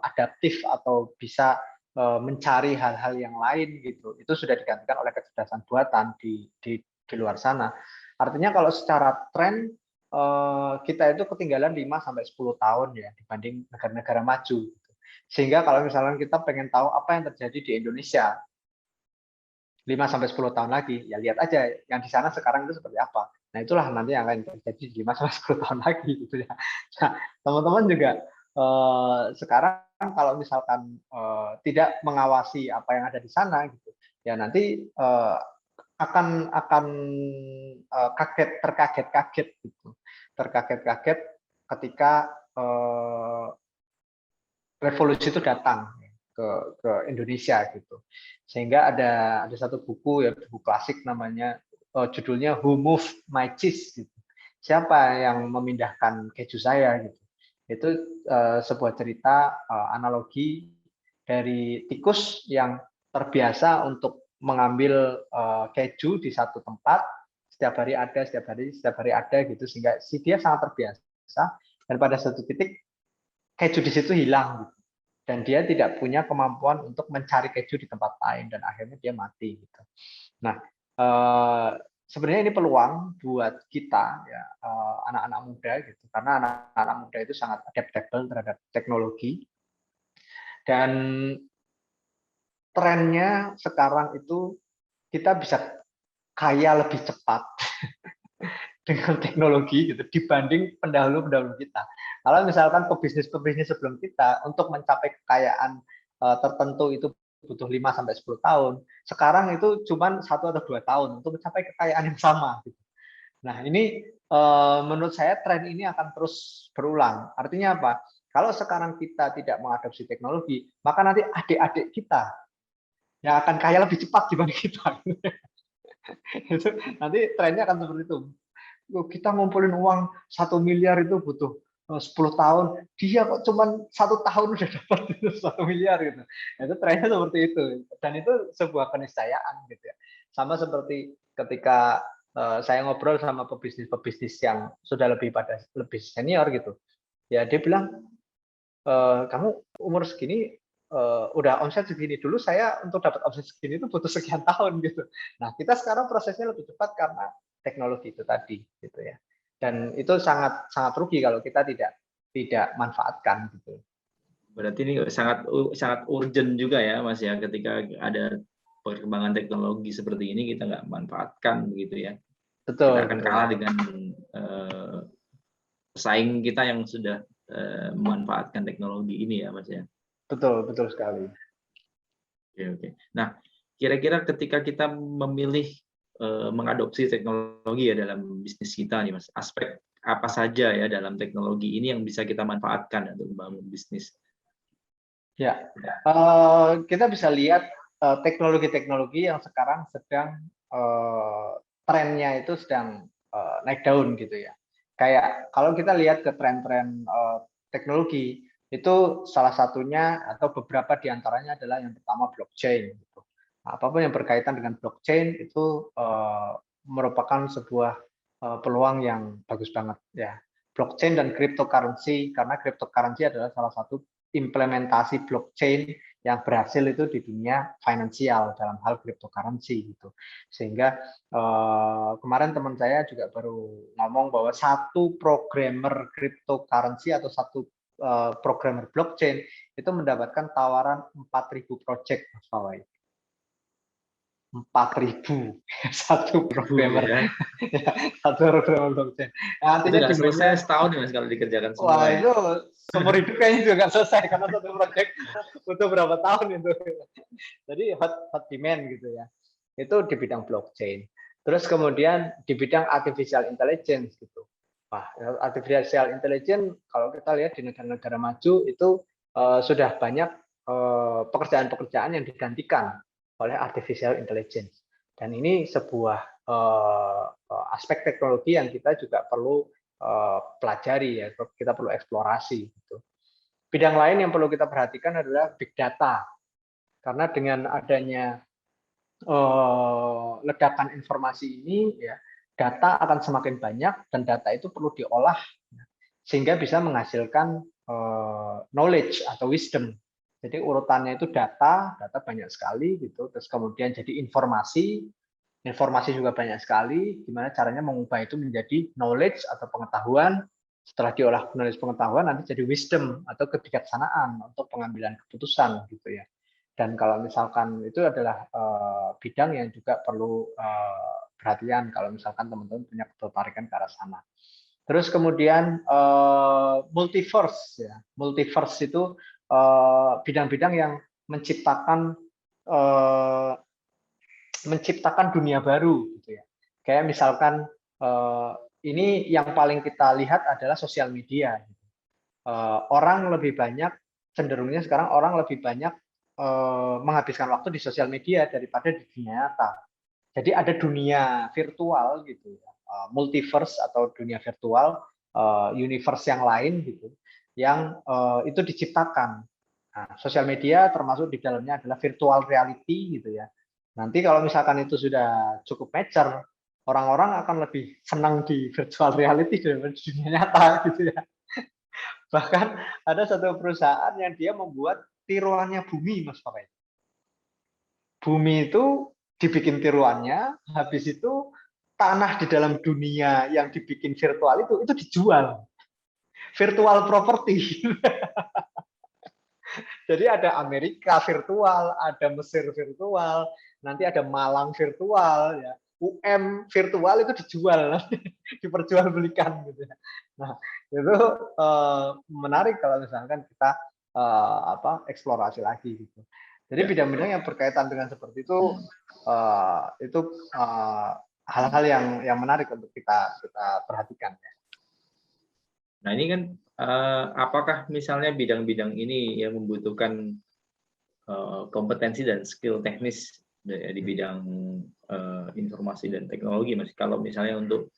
adaptif atau bisa mencari hal-hal yang lain gitu, itu sudah digantikan oleh kecerdasan buatan di luar sana. Artinya kalau secara tren kita itu ketinggalan 5-10 tahun ya dibanding negara-negara maju. Gitu. Sehingga kalau misalnya kita pengen tahu apa yang terjadi di Indonesia 5-10 tahun lagi, ya lihat aja yang di sana sekarang itu seperti apa. Nah, itulah nanti yang akan terjadi 5-10 tahun lagi gitu ya. Nah, teman-teman juga sekarang kalau misalkan tidak mengawasi apa yang ada di sana gitu, ya nanti akan terkaget-kaget gitu. Terkaget-kaget ketika revolusi itu datang ke Indonesia gitu. Sehingga ada satu buku ya, buku klasik namanya judulnya Who Moved My Cheese gitu. Siapa yang memindahkan keju saya gitu. Itu sebuah cerita analogi dari tikus yang terbiasa untuk mengambil keju di satu tempat, setiap hari ada gitu, sehingga si dia sangat terbiasa, dan pada satu titik keju di situ hilang gitu. Dan dia tidak punya kemampuan untuk mencari keju di tempat lain, dan akhirnya dia mati gitu. Nah, sebenarnya ini peluang buat kita ya, anak-anak muda gitu, karena anak-anak muda itu sangat adaptable terhadap teknologi, dan trennya sekarang itu kita bisa kaya lebih cepat dengan teknologi gitu dibanding pendahulu-pendahulu kita. Kalau misalkan pebisnis sebelum kita untuk mencapai kekayaan tertentu itu butuh 5-10 tahun, sekarang itu cuma 1 atau 2 tahun untuk mencapai kekayaan yang sama gitu. Nah, ini menurut saya tren ini akan terus berulang. Artinya apa? Kalau sekarang kita tidak mengadopsi teknologi, maka nanti adik-adik kita yang akan kaya lebih cepat dibanding kita. Itu nanti trennya akan seperti itu. Kita ngumpulin uang 1 miliar itu butuh 10 tahun, dia kok cuman 1 tahun udah dapat 1 miliar gitu. Nah, itu trennya seperti itu, dan itu sebuah keniscayaan gitu ya. Sama seperti ketika saya ngobrol sama pebisnis yang sudah lebih senior gitu, ya dia bilang, kamu umur segini udah omset segini, dulu saya untuk dapat omset segini itu butuh sekian tahun gitu. Nah, kita sekarang prosesnya lebih cepat karena teknologi itu tadi gitu ya. Dan itu sangat sangat rugi kalau kita tidak manfaatkan gitu. Berarti ini sangat sangat urgent juga ya Mas ya, ketika ada perkembangan teknologi seperti ini kita nggak manfaatkan begitu ya. Kita Betul, akan betul. kalah dengan pesaing kita yang sudah memanfaatkan teknologi ini ya Mas ya. Betul, betul sekali. Oke, oke. Nah, kira-kira ketika kita memilih mengadopsi teknologi ya dalam bisnis kita nih Mas, aspek apa saja ya dalam teknologi ini yang bisa kita manfaatkan untuk membangun bisnis? Ya, kita bisa lihat teknologi-teknologi yang sekarang sedang trennya itu sedang naik daun gitu ya. Kayak kalau kita lihat ke tren-tren teknologi, itu salah satunya atau beberapa di antaranya adalah yang pertama blockchain gitu. Nah, apapun yang berkaitan dengan blockchain itu merupakan sebuah peluang yang bagus banget ya. Blockchain dan cryptocurrency, karena cryptocurrency adalah salah satu implementasi blockchain yang berhasil itu di dunia finansial dalam hal cryptocurrency gitu. Sehingga kemarin teman saya juga baru ngomong bahwa satu programmer cryptocurrency atau satu programmer blockchain itu mendapatkan tawaran 4.000 project, Mas Fawai. 4.000 satu programmer Ya. satu programmer blockchain. Nah, Itu artinya nggak selesai demand-nya, setahun ya Mas kalau dikerjakan wah semua ya. itu seumur hidup kayaknya juga nggak selesai karena satu project butuh berapa tahun itu. Jadi hot demand gitu ya. Itu di bidang blockchain. Terus kemudian di bidang artificial intelligence gitu. Wah, artificial intelligence kalau kita lihat di negara-negara maju itu sudah banyak pekerjaan-pekerjaan yang digantikan oleh artificial intelligence. Dan ini sebuah aspek teknologi yang kita juga perlu pelajari ya, kita perlu eksplorasi gitu. Bidang lain yang perlu kita perhatikan adalah big data, karena dengan adanya ledakan informasi ini, ya, data akan semakin banyak dan data itu perlu diolah sehingga bisa menghasilkan knowledge atau wisdom. Jadi urutannya itu data banyak sekali gitu, terus kemudian jadi informasi juga banyak sekali, gimana caranya mengubah itu menjadi knowledge atau pengetahuan, setelah diolah knowledge pengetahuan nanti jadi wisdom atau kebijaksanaan untuk pengambilan keputusan gitu ya. Dan kalau misalkan itu adalah bidang yang juga perlu perhatian kalau misalkan teman-teman punya ketertarikan ke arah sana. Terus kemudian multiverse ya. Multiverse itu bidang-bidang yang menciptakan dunia baru gitu ya. Kayak misalkan ini yang paling kita lihat adalah sosial media. Orang lebih banyak, cenderungnya sekarang orang lebih banyak menghabiskan waktu di sosial media daripada di dunia nyata. Jadi ada dunia virtual gitu ya, multiverse atau dunia virtual, universe yang lain gitu, yang itu diciptakan. Nah, sosial media termasuk di dalamnya adalah virtual reality gitu ya. Nanti kalau misalkan itu sudah cukup mature, orang-orang akan lebih senang di virtual reality daripada di dunia nyata gitu ya. Bahkan ada satu perusahaan yang dia membuat tiruannya bumi, Mas Fakai. Bumi itu dibikin tiruannya, habis itu tanah di dalam dunia yang dibikin virtual itu dijual. Virtual property. Jadi ada Amerika virtual, ada Mesir virtual, nanti ada Malang virtual, ya. virtual itu dijual, diperjualbelikan gitu. Nah, itu menarik kalau misalkan kita eksplorasi lagi gitu. Jadi bidang-bidang yang berkaitan dengan seperti itu hal-hal yang menarik untuk kita perhatikan. Nah ini kan apakah misalnya bidang-bidang ini yang membutuhkan kompetensi dan skill teknis di bidang informasi dan teknologi, Mas. Kalau misalnya untuk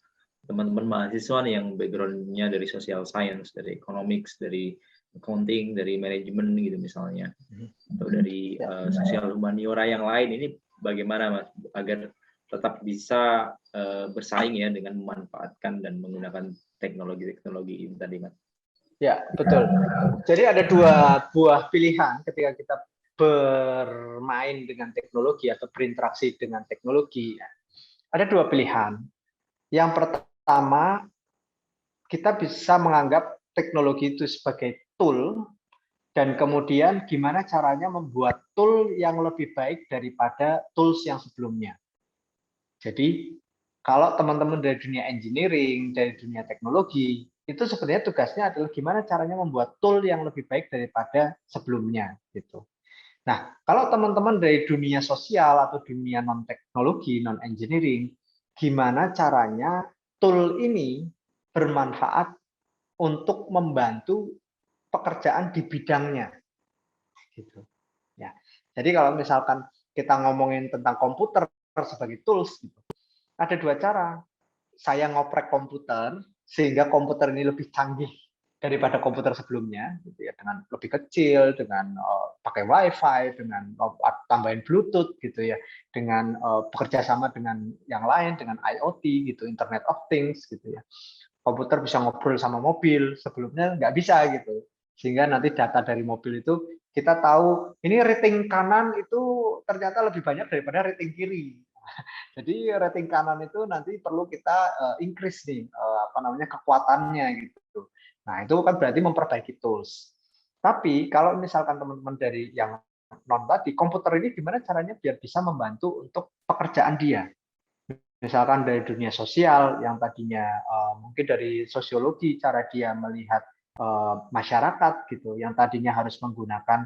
teman-teman mahasiswa nih yang background-nya dari social science, dari economics, dari accounting, dari manajemen gitu misalnya, atau dari sosial humaniora yang lain, ini bagaimana Mas agar tetap bisa bersaing ya dengan memanfaatkan dan menggunakan teknologi-teknologi ini tadi, Mas? Ya, betul. Jadi ada dua buah pilihan ketika kita bermain dengan teknologi atau berinteraksi dengan teknologi. Ada dua pilihan. Yang pertama, kita bisa menganggap teknologi itu sebagai tool, dan kemudian gimana caranya membuat tool yang lebih baik daripada tools yang sebelumnya. Jadi, kalau teman-teman dari dunia engineering, dari dunia teknologi, itu sebenarnya tugasnya adalah gimana caranya membuat tool yang lebih baik daripada sebelumnya, gitu. Nah, kalau teman-teman dari dunia sosial atau dunia non teknologi, non engineering, gimana caranya tool ini bermanfaat untuk membantu pekerjaan di bidangnya, gitu. Ya. Jadi kalau misalkan kita ngomongin tentang komputer sebagai tools, gitu, ada dua cara. Saya ngoprek komputer sehingga komputer ini lebih canggih daripada komputer sebelumnya, gitu ya, dengan lebih kecil, dengan pakai WiFi, dengan tambahin Bluetooth, gitu ya, dengan bekerja sama dengan yang lain, dengan IoT, gitu, Internet of Things, gitu ya. Komputer bisa ngobrol sama mobil, sebelumnya nggak bisa, gitu. Sehingga nanti data dari mobil itu kita tahu ini rating kanan itu ternyata lebih banyak daripada rating kiri. Jadi rating kanan itu nanti perlu kita increase nih kekuatannya gitu. Nah, itu kan berarti memperbaiki tools. Tapi kalau misalkan teman-teman dari yang non tadi, komputer ini gimana caranya biar bisa membantu untuk pekerjaan dia. Misalkan dari dunia sosial yang tadinya mungkin dari sosiologi, cara dia melihat masyarakat gitu, yang tadinya harus menggunakan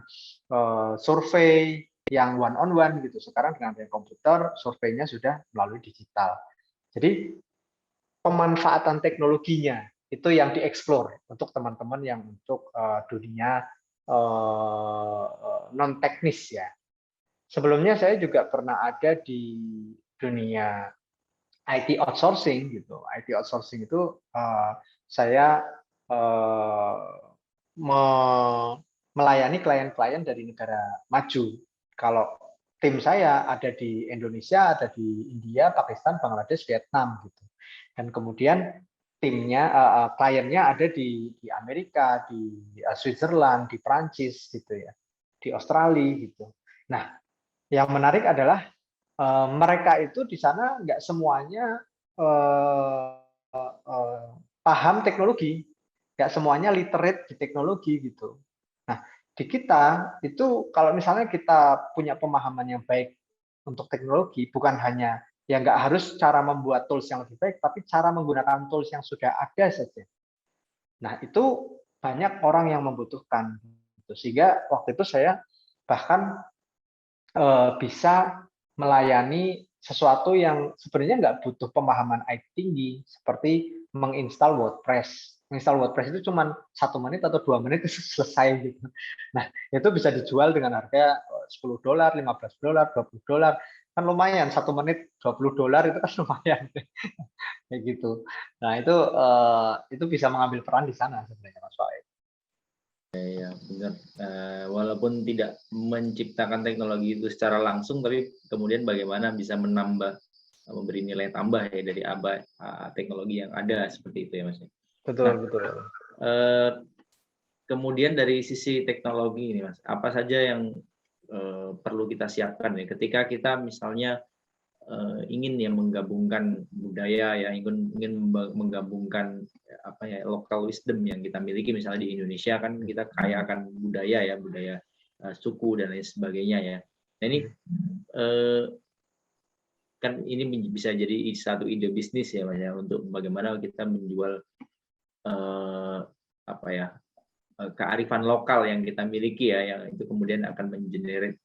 survei yang one on one gitu, sekarang dengan komputer surveinya sudah melalui digital. Jadi pemanfaatan teknologinya itu yang dieksplor untuk teman-teman yang untuk dunia non teknis ya. Sebelumnya saya juga pernah ada di dunia IT outsourcing gitu. IT outsourcing itu saya melayani klien-klien dari negara maju. Kalau tim saya ada di Indonesia, ada di India, Pakistan, Bangladesh, Vietnam gitu. Dan kemudian timnya, kliennya ada di Amerika, di Switzerland, di Prancis gitu ya, di Australia gitu. Nah, yang menarik adalah mereka itu di sana nggak semuanya paham teknologi, nggak semuanya literate di teknologi gitu. Nah, di kita itu kalau misalnya kita punya pemahaman yang baik untuk teknologi, bukan hanya ya nggak harus cara membuat tools yang lebih baik, tapi cara menggunakan tools yang sudah ada saja. Nah, itu banyak orang yang membutuhkan. Sehingga waktu itu saya bahkan bisa melayani sesuatu yang sebenarnya nggak butuh pemahaman IT tinggi, seperti menginstal WordPress. Menginstal WordPress itu cuma 1 menit atau 2 menit itu selesai gitu. Nah, itu bisa dijual dengan harga $10, $15, $20. Kan lumayan, 1 menit $20 itu kan lumayan. Kayak gitu. Nah, itu bisa mengambil peran di sana sebenarnya, Mas Faid. Ya, benar. Walaupun tidak menciptakan teknologi itu secara langsung, tapi kemudian bagaimana bisa menambah, memberi nilai tambah ya dari teknologi yang ada seperti itu ya, Mas. Betul, Nah, betul. Kemudian dari sisi teknologi ini, Mas, apa saja yang perlu kita siapkan ya ketika kita misalnya ingin ya menggabungkan budaya ya, ingin menggabungkan apa ya local wisdom yang kita miliki, misalnya di Indonesia kan kita kaya akan budaya ya, budaya suku dan lain sebagainya ya. Nah ini kan ini bisa jadi satu ide bisnis ya Mas ya, untuk bagaimana kita menjual apa ya kearifan lokal yang kita miliki ya, yang itu kemudian akan mengenerate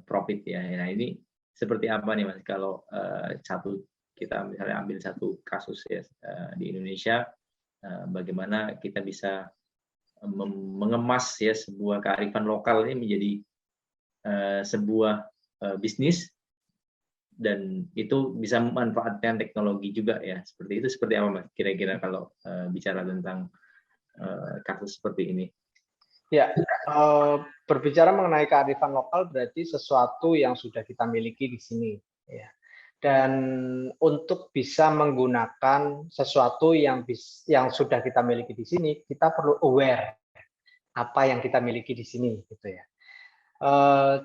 profit ya. Nah ini seperti apa nih Mas kalau kita misalnya ambil satu kasus ya di Indonesia, bagaimana kita bisa mengemas ya sebuah kearifan lokal ini menjadi sebuah bisnis dan itu bisa memanfaatkan teknologi juga ya. Seperti itu, seperti apa Mas kira-kira kalau bicara tentang kasus seperti ini? Ya, berbicara mengenai kearifan lokal berarti sesuatu yang sudah kita miliki di sini, ya. Dan untuk bisa menggunakan sesuatu yang sudah kita miliki di sini, kita perlu aware apa yang kita miliki di sini, gitu ya.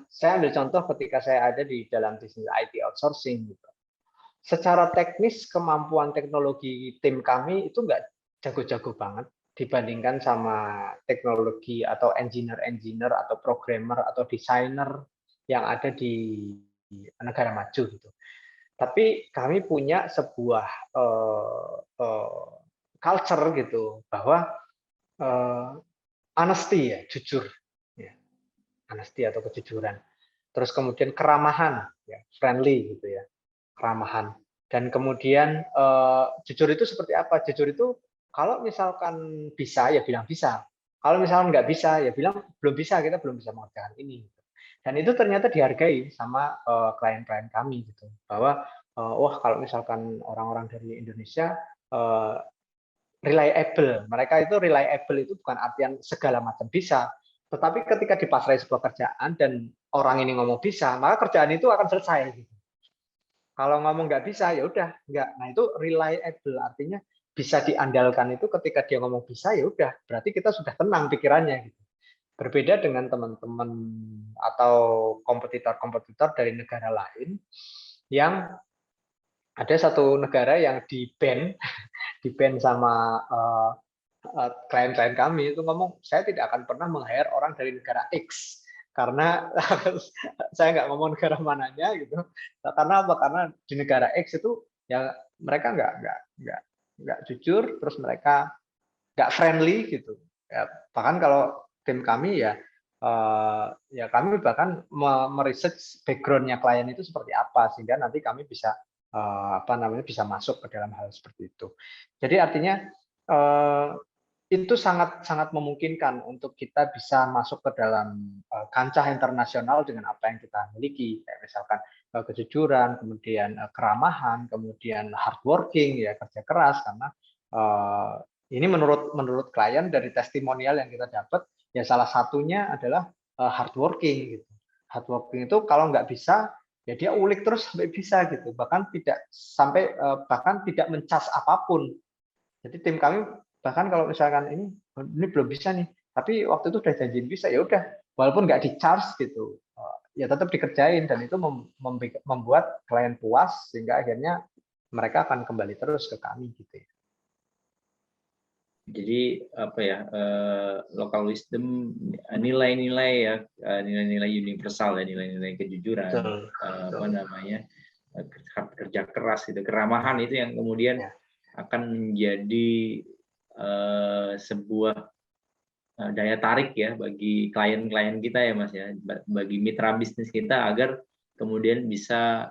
Saya ambil contoh ketika saya ada di dalam bisnis IT outsourcing, gitu. Secara teknis kemampuan teknologi tim kami itu nggak jago-jago banget dibandingkan sama teknologi atau engineer atau programmer atau desainer yang ada di negara maju gitu. Tapi kami punya sebuah culture gitu bahwa honesty ya, jujur ya, honesty atau kejujuran. Terus kemudian keramahan ya, friendly gitu ya, keramahan. Dan kemudian jujur itu seperti apa? Jujur itu kalau misalkan bisa ya bilang bisa. Kalau misalkan nggak bisa ya bilang belum bisa, kita belum bisa mengerjakan ini. Dan itu ternyata dihargai sama klien-klien kami gitu. Bahwa wah kalau misalkan orang-orang dari Indonesia reliable. Mereka itu reliable itu bukan artian segala macam bisa, tetapi ketika dipasrai sebuah kerjaan dan orang ini ngomong bisa, maka kerjaan itu akan selesai. Gitu. Kalau ngomong nggak bisa, ya udah nggak. Nah itu reliable artinya bisa diandalkan itu ketika dia ngomong bisa ya udah, berarti kita sudah tenang pikirannya. Gitu. Berbeda dengan teman-teman atau kompetitor-kompetitor dari negara lain yang ada satu negara yang di-ban sama klien-klien kami itu ngomong, saya tidak akan pernah meng-hire orang dari negara X karena saya nggak ngomong negara mananya gitu. Karena apa? Karena di negara X itu ya mereka nggak jujur, terus mereka nggak friendly gitu. Ya, bahkan kalau tim kami ya kami bahkan meresearch background-nya klien itu seperti apa sehingga nanti kami bisa bisa masuk ke dalam hal seperti itu. Jadi artinya itu sangat memungkinkan untuk kita bisa masuk ke dalam kancah internasional dengan apa yang kita miliki, kayak misalkan kejujuran, kemudian keramahan, kemudian hardworking ya kerja keras karena ini menurut klien dari testimonial yang kita dapat ya salah satunya adalah hardworking gitu. Hardworking itu kalau nggak bisa ya dia ulik terus sampai bisa gitu, bahkan tidak mencas apapun. Jadi tim kami bahkan kalau misalkan ini belum bisa nih, tapi waktu itu udah janjiin bisa ya udah, walaupun nggak di charge gitu, ya tetap dikerjain dan itu membuat klien puas sehingga akhirnya mereka akan kembali terus ke kami gitu ya. Jadi apa ya, local wisdom, nilai-nilai ya, nilai-nilai universal ya, nilai-nilai kejujuran, apa namanya, kerja keras gitu, keramahan itu yang kemudian akan menjadi sebuah daya tarik ya bagi klien-klien kita ya Mas ya, bagi mitra bisnis kita agar kemudian bisa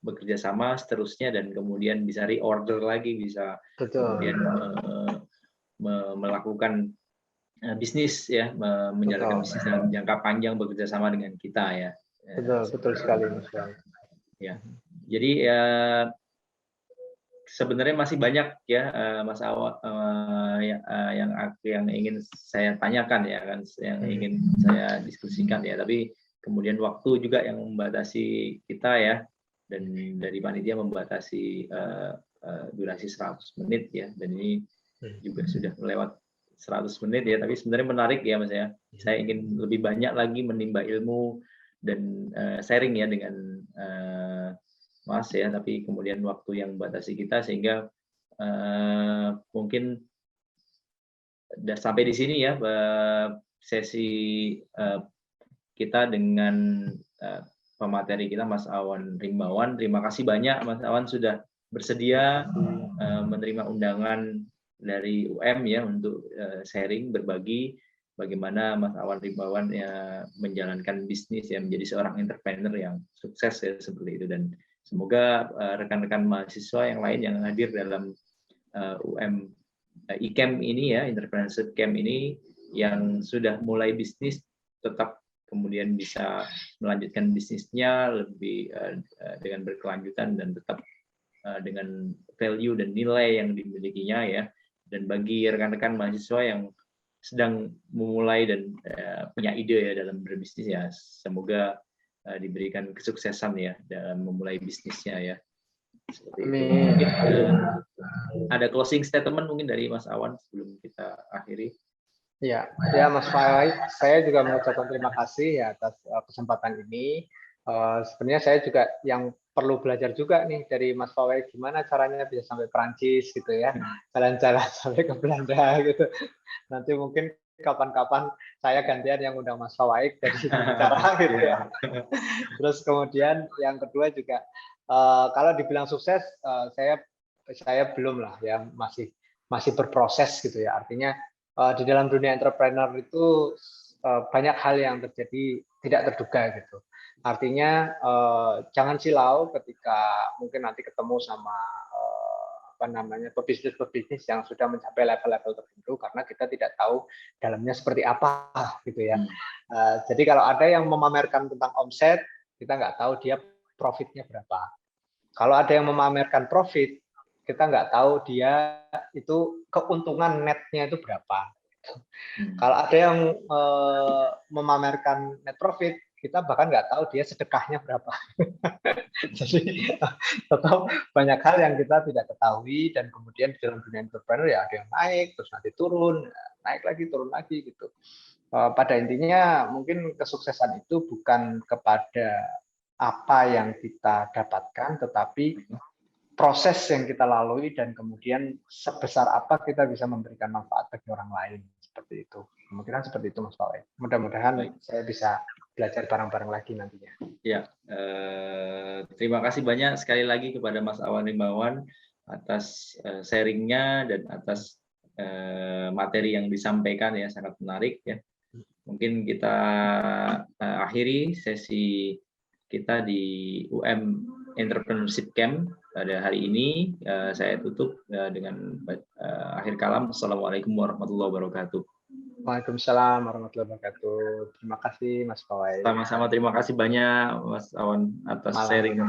bekerja sama seterusnya dan kemudian bisa reorder lagi, bisa kemudian melakukan bisnis ya, menjalankan bisnis dalam jangka panjang bekerja sama dengan kita ya. Betul sekali Mas. Ya. Jadi ya sebenarnya masih banyak ya Mas Awan yang ingin saya tanyakan ya kan, yang ingin saya diskusikan ya, tapi kemudian waktu juga yang membatasi kita ya, dan dari panitia membatasi durasi 100 menit ya, dan ini juga sudah melewat 100 menit ya, tapi sebenarnya menarik ya Mas ya. Saya ingin lebih banyak lagi menimba ilmu dan sharing ya dengan Mas ya, tapi kemudian waktu yang membatasi kita sehingga mungkin sampai di sini ya sesi kita dengan pemateri kita Mas Awan Rimbawan. Terima kasih banyak Mas Awan sudah bersedia menerima undangan dari UM ya untuk sharing, berbagi bagaimana Mas Awan Rimbawan ya menjalankan bisnis ya, menjadi seorang entrepreneur yang sukses ya seperti itu. Dan semoga rekan-rekan mahasiswa yang lain yang hadir dalam UM e-camp ini ya, entrepreneurship camp ini, yang sudah mulai bisnis tetap kemudian bisa melanjutkan bisnisnya lebih dengan berkelanjutan dan tetap dengan value dan nilai yang dimilikinya ya. Dan bagi rekan-rekan mahasiswa yang sedang memulai dan punya ide ya dalam berbisnis ya, semoga diberikan kesuksesan ya dalam memulai bisnisnya ya. Seperti itu. Mungkin ada closing statement mungkin dari Mas Awan sebelum kita akhiri. Ya, ya Mas Fawaid, saya juga mengucapkan terima kasih ya atas kesempatan ini. Sebenarnya saya juga yang perlu belajar juga nih dari Mas Fawaid, gimana caranya bisa sampai Perancis gitu ya, jalan-jalan sampai ke Belanda gitu. Nanti mungkin kapan-kapan saya gantian yang undang Mas Fawaid dari bicara gitu ya. Terus kemudian yang kedua juga kalau dibilang sukses, saya belum lah ya, masih berproses gitu ya. Artinya di dalam dunia entrepreneur itu banyak hal yang terjadi tidak terduga gitu. Artinya jangan silau ketika mungkin nanti ketemu sama pebisnis yang sudah mencapai level-level tertentu, karena kita tidak tahu dalamnya seperti apa gitu ya. Jadi kalau ada yang memamerkan tentang omset, kita nggak tahu dia profitnya berapa. Kalau ada yang memamerkan profit, kita nggak tahu dia itu keuntungan netnya itu berapa. Kalau ada yang memamerkan net profit, kita bahkan nggak tahu dia sedekahnya berapa. Jadi tetap banyak hal yang kita tidak ketahui, dan kemudian di dalam dunia entrepreneur ya ada yang naik, terus nanti turun, naik lagi, turun lagi gitu. Pada intinya mungkin kesuksesan itu bukan kepada apa yang kita dapatkan, tetapi proses yang kita lalui dan kemudian sebesar apa kita bisa memberikan manfaat bagi orang lain, seperti itu. Kemungkinan seperti itu Mas Fawaid. Mudah-mudahan saya bisa belajar bareng-bareng lagi nantinya. Ya, terima kasih banyak sekali lagi kepada Mas Awan Rimbawan atas sharingnya dan atas materi yang disampaikan ya, sangat menarik ya. Mungkin kita akhiri sesi kita di UM Entrepreneurship Camp pada hari ini. Saya tutup dengan akhir kalam. Assalamualaikum warahmatullahi wabarakatuh. Waalaikumsalam warahmatullahi wabarakatuh. Terima kasih Mas Fawaid. Sama-sama, terima kasih banyak Mas Awan atas sharing.